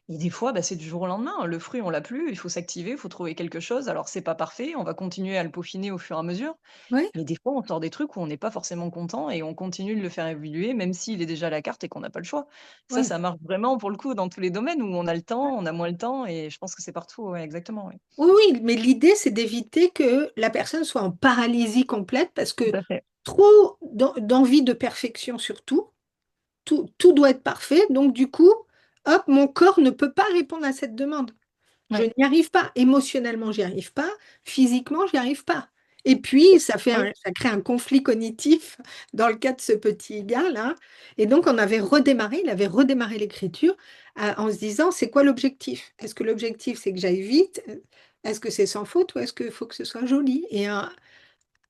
et des fois, bah, c'est du jour au lendemain. Le fruit, on l'a plus, il faut s'activer, il faut trouver quelque chose. Alors c'est pas parfait, on va continuer à le peaufiner au fur et à mesure, Oui, mais des fois on sort des trucs où on n'est pas forcément content et on continue de le faire évoluer même s'il est déjà à la carte et qu'on n'a pas le choix. oui. Ça marche vraiment pour le coup dans tous les domaines où on a le temps, on a moins le temps et je pense que c'est partout, ouais, exactement, oui. Oui, oui, mais l'idée, c'est d'éviter que la personne soit en paralysie complète parce Tout que à fait. trop d'envie de perfection sur tout, tout doit être parfait. Donc, du coup, hop, mon corps ne peut pas répondre à cette demande. Je Ouais. n'y arrive pas. Émotionnellement, j'y arrive pas. Physiquement, j'y arrive pas. Et puis, Oui. ça crée un conflit cognitif dans le cas de ce petit gars-là. Et donc, il avait redémarré l'écriture en se disant, c'est quoi l'objectif? Est-ce que l'objectif, c'est que j'aille vite? Est-ce que c'est sans faute ou est-ce qu'il faut que ce soit joli? Et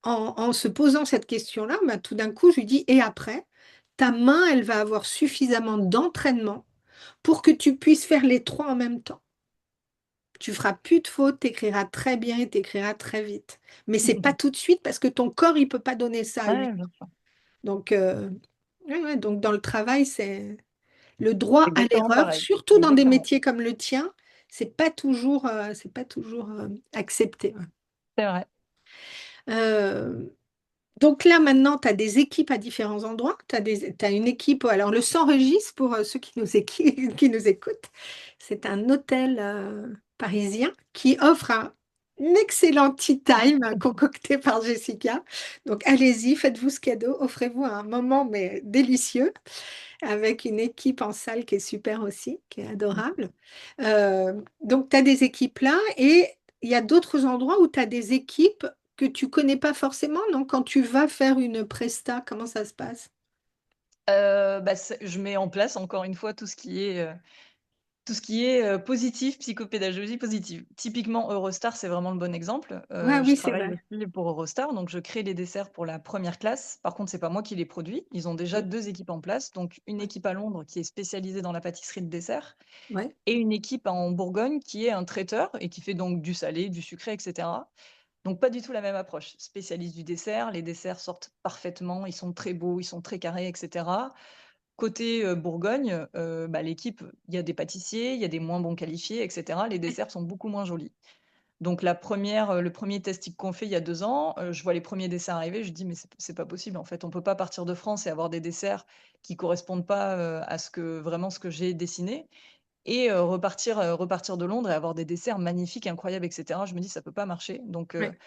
en se posant cette question-là, bah, tout d'un coup, je lui dis, et après, ta main, elle va avoir suffisamment d'entraînement pour que tu puisses faire les trois en même temps. Tu feras plus de fautes, tu écriras très bien et tu écriras très vite. Mais c'est pas tout de suite parce que ton corps, il peut pas donner ça à lui. Ouais, bien sûr. Donc, ouais, ouais, donc dans le travail, c'est le droit à Exactement l'erreur, pareil. surtout dans des Exactement. métiers comme le tien, c'est pas toujours accepté. Ouais. C'est vrai. Euh, Donc là, maintenant, tu as des équipes à différents endroits. T'as une équipe, alors le 100 Régis, pour ceux qui qui nous écoutent, c'est un hôtel parisien qui offre un excellent tea time concocté par Jessica. Donc allez-y, faites-vous ce cadeau, offrez-vous un moment mais délicieux avec une équipe en salle qui est super aussi, qui est adorable. Donc tu as des équipes là et il y a d'autres endroits où tu as des équipes que tu connais pas forcément, non? Quand tu vas faire une presta, comment ça se passe? Bah, c'est je mets en place encore une fois tout ce qui est, positif, psychopédagogie positive. Typiquement Eurostar, c'est vraiment le bon exemple. Ouais, Je oui, c'est travaille vrai. aussi pour Eurostar, donc je crée les desserts pour la première classe. Par contre, c'est pas moi qui les produis. Ils ont déjà Oui, 2 équipes en place, donc une ouais, équipe à Londres qui est spécialisée dans la pâtisserie de dessert ouais, et une équipe en Bourgogne qui est un traiteur et qui fait donc du salé, du sucré et cetera. Donc pas du tout la même approche. Spécialiste du dessert, les desserts sortent parfaitement, ils sont très beaux, ils sont très carrés et cetera. Côté, Bourgogne, bah, l'équipe, il y a des pâtissiers, il y a des moins bons qualifiés et cetera. Les ouais, desserts sont beaucoup moins jolis. Donc le 1er testing qu'on fait il y a 2 ans, je vois les premiers desserts arriver, je dis: «Mais c'est pas possible en fait, on peut pas partir de France et avoir des desserts qui correspondent pas, à ce que j'ai dessiné et repartir de Londres et avoir des desserts magnifiques, incroyables et cetera». Je me dis: «Ça peut pas marcher». Donc ouais,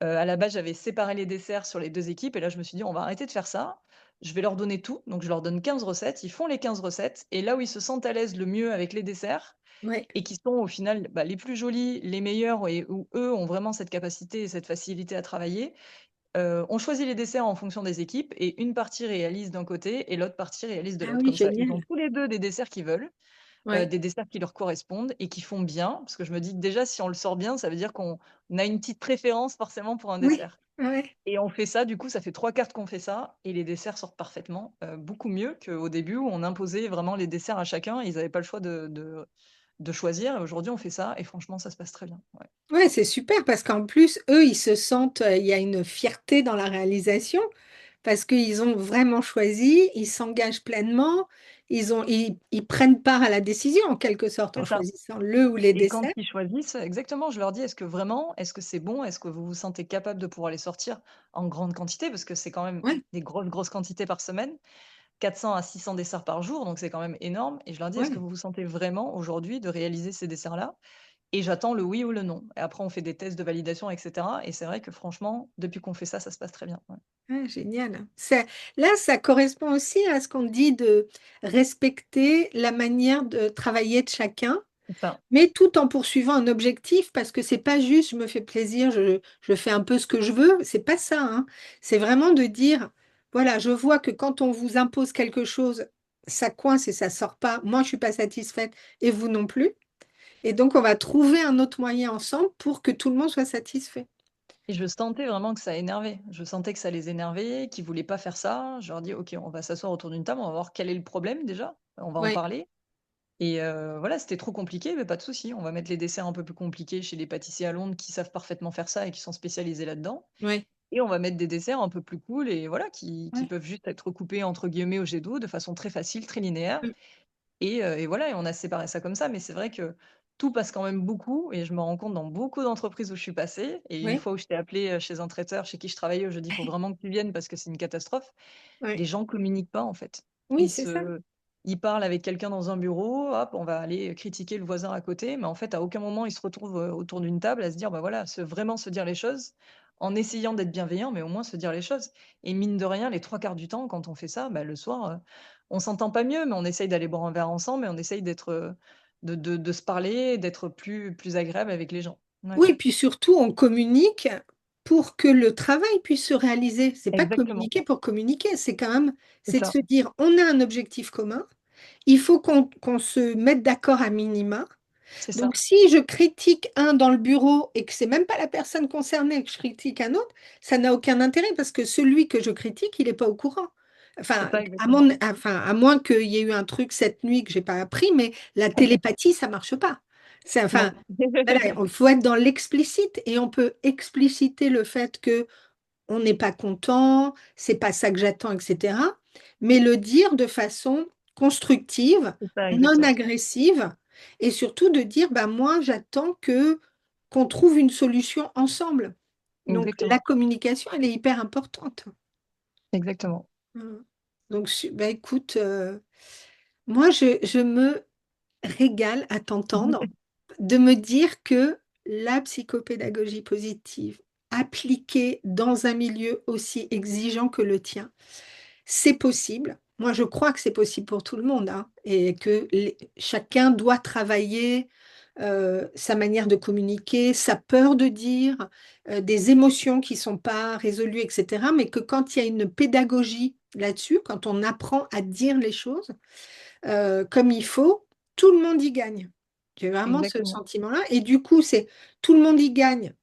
à la base, j'avais séparé les desserts sur les 2 équipes et là, je me suis dit: «On va arrêter de faire ça. Je vais leur donner tout». Donc je leur donne 15 recettes, ils font les 15 recettes et là où ils se sentent à l'aise le mieux avec les desserts ouais, et qui sont au final, bah, les plus jolis, les meilleurs et où eux ont vraiment cette capacité et cette facilité à travailler, on choisit les desserts en fonction des équipes et une partie réalise d'un côté et l'autre partie réalise de ah l'autre. oui, Comme ça, ils ont génial. tous les 2 des desserts qu'ils veulent, Ouais, des desserts qui leur correspondent et qui font bien. Parce que je me dis que déjà, si on le sort bien, ça veut dire qu'on a une petite préférence forcément pour un oui, dessert. ouais. Et on fait ça, du coup, ça fait 3 quarts qu'on fait ça et les desserts sortent parfaitement, beaucoup mieux qu'au début où on imposait vraiment les desserts à chacun. Ils avaient pas le choix de choisir et aujourd'hui on fait ça et franchement ça se passe très bien, ouais. Ouais, c'est super parce qu'en plus, eux, ils se sentent, il y a une fierté dans la réalisation parce qu'ils ont vraiment choisi, ils s'engagent pleinement, ils prennent part à la décision en quelque sorte en C'est ça choisissant le ou les et quand desserts. ils choisissent exactement, je leur dis: Est-ce que c'est bon? Est-ce que vous vous sentez capable de pouvoir les sortir en grande quantité?» parce que c'est quand même Ouais, des grosses, grosses quantités par semaine, 400 à 600 desserts par jour, donc c'est quand même énorme et je leur dis: «Est-ce que ouais. vous vous sentez vraiment aujourd'hui de réaliser ces desserts-là?» Et j'attends le oui ou le non et après on fait des tests de validation et cetera et c'est vrai que franchement, depuis qu'on fait ça se passe très bien, ouais. Ah, génial. Là, ça correspond aussi à ce qu'on dit de respecter la manière de travailler de chacun, C'est ça. mais tout en poursuivant un objectif, parce que c'est pas juste je me fais plaisir, je fais un peu ce que je veux. C'est pas ça, hein. C'est vraiment de dire, voilà, je vois que quand on vous impose quelque chose, ça coince et ça sort pas. Moi, je suis pas satisfaite et vous non plus. Et donc, on va trouver un autre moyen ensemble pour que tout le monde soit satisfait. Et je sentais vraiment que ça énervait. Je sentais que ça les énervait, qu'ils voulaient pas faire ça. Je leur dis: «OK, on va s'asseoir autour d'une table, on va voir quel est le problème déjà, on va en Oui, parler». Et voilà, c'était trop compliqué, mais pas de souci, on va mettre les desserts un peu plus compliqués chez les pâtissiers à Londres qui savent parfaitement faire ça et qui sont spécialisés là-dedans. oui, Et on va mettre des desserts un peu plus cool et voilà, qui oui. peuvent juste être coupés entre guillemets «au jet d'eau» de façon très facile, très linéaire. Mm. Et voilà, et on a séparé ça comme ça, mais c'est vrai que tout passe quand même beaucoup et je me rends compte dans beaucoup d'entreprises où je suis passée et une Oui, fois où je t'ai appelé chez un traiteur chez qui je travaillais, où je dis: «Il faut vraiment que tu viennes parce que c'est une catastrophe». oui. Les gens communiquent pas, en fait. Oui, Ils c'est ça. se ils parlent avec quelqu'un dans un bureau, hop, on va aller critiquer le voisin à côté, mais en fait, à aucun moment, ils se retrouvent, autour d'une table à se dire: «Bah, voilà», vraiment se dire les choses, en essayant d'être bienveillant, mais au moins se dire les choses. Et mine de rien, les 3 quarts du temps, quand on fait ça, bah, le soir, on s'entend pas mieux, mais on essaye d'aller boire un verre ensemble et on essaye d'être, de se parler, d'être plus agréable avec les gens. Ouais, Oui, puis surtout, on communique pour que le travail puisse se réaliser. C'est pas exactement, communiquer pour communiquer, c'est quand même, c'est c'est de ça, se dire, on a un objectif commun, il faut qu'on se mette d'accord à minima. c'est Donc, ça, si je critique un dans le bureau et que c'est même pas la personne concernée que je critique un autre, ça n'a aucun intérêt parce que celui que je critique, il n'est pas au courant. c'est Enfin, ça exactement. à moins qu'il y ait eu un truc cette nuit que j'ai pas appris, mais la télépathie, ça marche pas. Non. Voilà, il faut être dans l'explicite et on peut expliciter le fait que on n'est pas content, c'est pas ça que j'attends, etc. Mais le dire de façon constructive, C'est ça non exactement, agressive, et surtout de dire, bah, moi, j'attends que qu'on trouve une solution ensemble. Donc, la exactement, communication, elle est hyper importante. exactement. Mm. Donc, bah, écoute, moi, je me régale à t'entendre, de me dire que la psychopédagogie positive, appliquée dans un milieu aussi exigeant que le tien, c'est possible. Moi, je crois que c'est possible pour tout le monde, hein, et que chacun doit travailler sa manière de communiquer, sa peur de dire, des émotions qui ne sont pas résolues, etc. Mais que quand il y a une pédagogie là-dessus, quand on apprend à dire les choses comme il faut, tout le monde y gagne. J'ai vraiment ce Exactement, sentiment-là. Et du coup, c'est tout le monde y gagne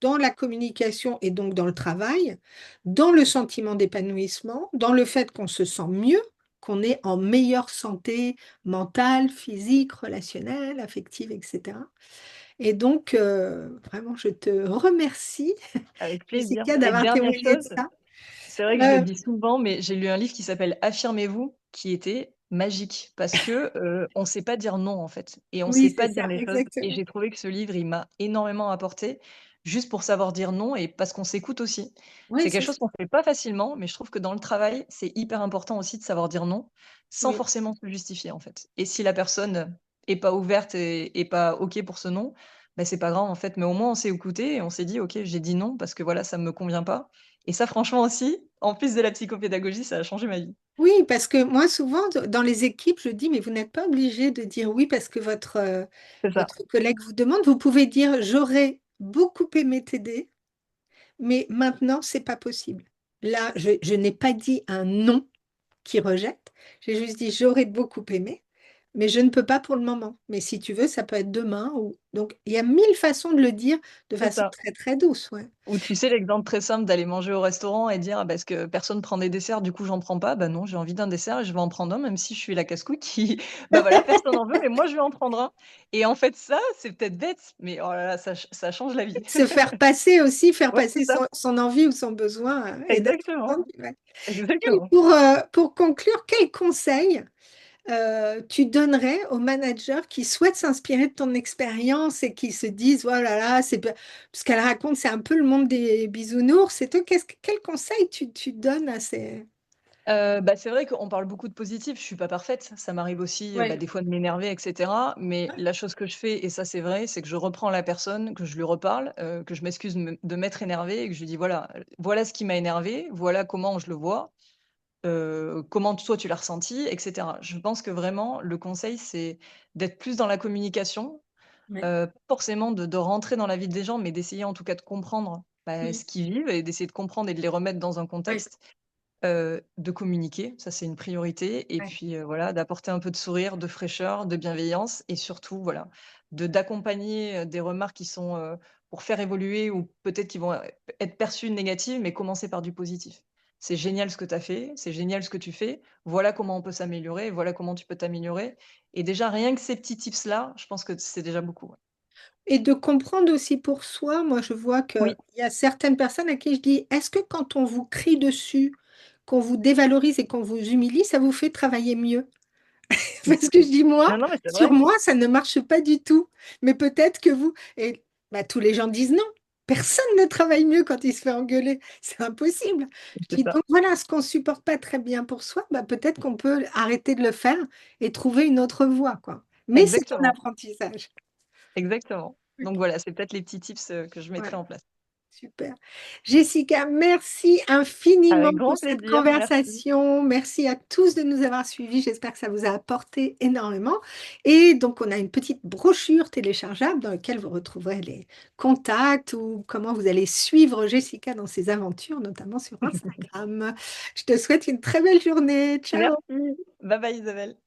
dans la communication et donc dans le travail, dans le sentiment d'épanouissement, dans le fait qu'on se sent mieux, qu'on est en meilleure santé mentale, physique, relationnelle, affective, etc. Et donc, vraiment, je te remercie, avec plaisir. Jessica, Et d'avoir dernière témoigné de chose, ça. c'est vrai que je le Euh, dis souvent, mais j'ai lu un livre qui s'appelle «Affirmez-vous», qui était magique parce que, on sait pas dire non, en fait, et on oui, sait c'est pas ça, dire les choses, et exactement. j'ai trouvé que ce livre, il m'a énormément apporté, juste pour savoir dire non et parce qu'on s'écoute aussi. Oui, C'est quelque c'est chose ça. qu'on fait pas facilement, mais je trouve que dans le travail, c'est hyper important aussi de savoir dire non, sans Oui. forcément se justifier, en fait. Et si la personne est pas ouverte et pas OK pour ce non, bah, c'est pas grave, en fait, mais au moins on s'est écouté et on s'est dit: «OK, j'ai dit non parce que voilà, ça me convient pas». Et ça, franchement aussi, en plus de la psychopédagogie, ça a changé ma vie. Oui, parce que moi, souvent, dans les équipes, je dis, mais vous n'êtes pas obligé de dire oui parce que C'est ça, votre collègue vous demande. Vous pouvez dire, j'aurais beaucoup aimé t'aider, mais maintenant, c'est pas possible. Là, je n'ai pas dit un non qui rejette. J'ai juste dit, j'aurais beaucoup aimé, mais je ne peux pas pour le moment. Mais si tu veux, ça peut être demain. Ou... Donc, il y a mille façons de le dire de c'est façon ça. très, très douce. Ouais. Ou tu sais, l'exemple très simple d'aller manger au restaurant et dire: «Ah, parce que personne prend des desserts, du coup, j'en prends pas». Bah non, j'ai envie d'un dessert et je vais en prendre un, même si je suis la casse-cou qui bah voilà, personne en veut, mais moi, je vais en prendre un. Et en fait, ça, c'est peut-être bête, mais oh là là, ça change la vie. Se faire passer aussi, faire Ouais, c'est passer ça. son envie ou son besoin et d'être Exactement, entendu. Ouais. Et exactement. pour conclure, quel conseil tu donnerais aux managers qui souhaitent s'inspirer de ton expérience et qui se disent, voilà, là, ce qu'elle raconte, c'est un peu le monde des bisounours. Et toi, quel conseil tu donnes à ces... Bah, c'est vrai qu'on parle beaucoup de positif, je suis pas parfaite. Ça m'arrive aussi, bah, Ouais, des fois de m'énerver et cetera. Mais la chose que je fais, et ça c'est vrai, c'est que je reprends la personne, que je lui reparle, que je m'excuse de m'être énervée et que je lui dis: «Voilà, voilà ce qui m'a énervé, voilà comment je le vois, comment toi tu l'as ressenti» et cetera. Je pense que vraiment le conseil, c'est d'être plus dans la communication, ouais, pas forcément de rentrer dans la vie des gens, mais d'essayer en tout cas de comprendre, bah, mm, ce qu'ils vivent et d'essayer de comprendre et de les remettre dans un ouais, contexte. De communiquer, ça c'est une priorité, et ouais, puis, voilà, d'apporter un peu de sourire, de fraîcheur, de bienveillance et surtout, voilà, d'accompagner des remarques qui sont pour faire évoluer ou peut-être qui vont être perçues négatives, mais commencer par du positif. C'est génial ce que tu as fait, c'est génial ce que tu fais. Voilà comment on peut s'améliorer, voilà comment tu peux t'améliorer. Et déjà, rien que ces petits tips-là, je pense que c'est déjà beaucoup. Ouais. Et de comprendre aussi pour soi, moi je vois qu'il Oui, y a certaines personnes à qui je dis, est-ce que quand on vous crie dessus, qu'on vous dévalorise et qu'on vous humilie, ça vous fait travailler mieux? Parce que je dis, moi, non, non, mais c'est sur vrai. moi, ça ne marche pas du tout. Mais peut-être que vous... Et bah, tous les gens disent non. Personne ne travaille mieux quand il se fait engueuler. C'est impossible. Je C'est dis, ça. donc voilà, ce qu'on ne supporte pas très bien pour soi, bah, peut-être qu'on peut arrêter de le faire et trouver une autre voie, quoi. Mais c'est un Exactement, apprentissage. exactement. Donc voilà, c'est peut-être les petits tips que je Ouais. mettrai en place. Super. Jessica, merci infiniment Avec pour grand cette plaisir, merci. conversation. Merci à tous de nous avoir suivis. J'espère que ça vous a apporté énormément. Et donc, on a une petite brochure téléchargeable dans laquelle vous retrouverez les contacts ou comment vous allez suivre Jessica dans ses aventures, notamment sur Instagram. Je te souhaite une très belle journée. Ciao. Merci. Bye bye Isabelle.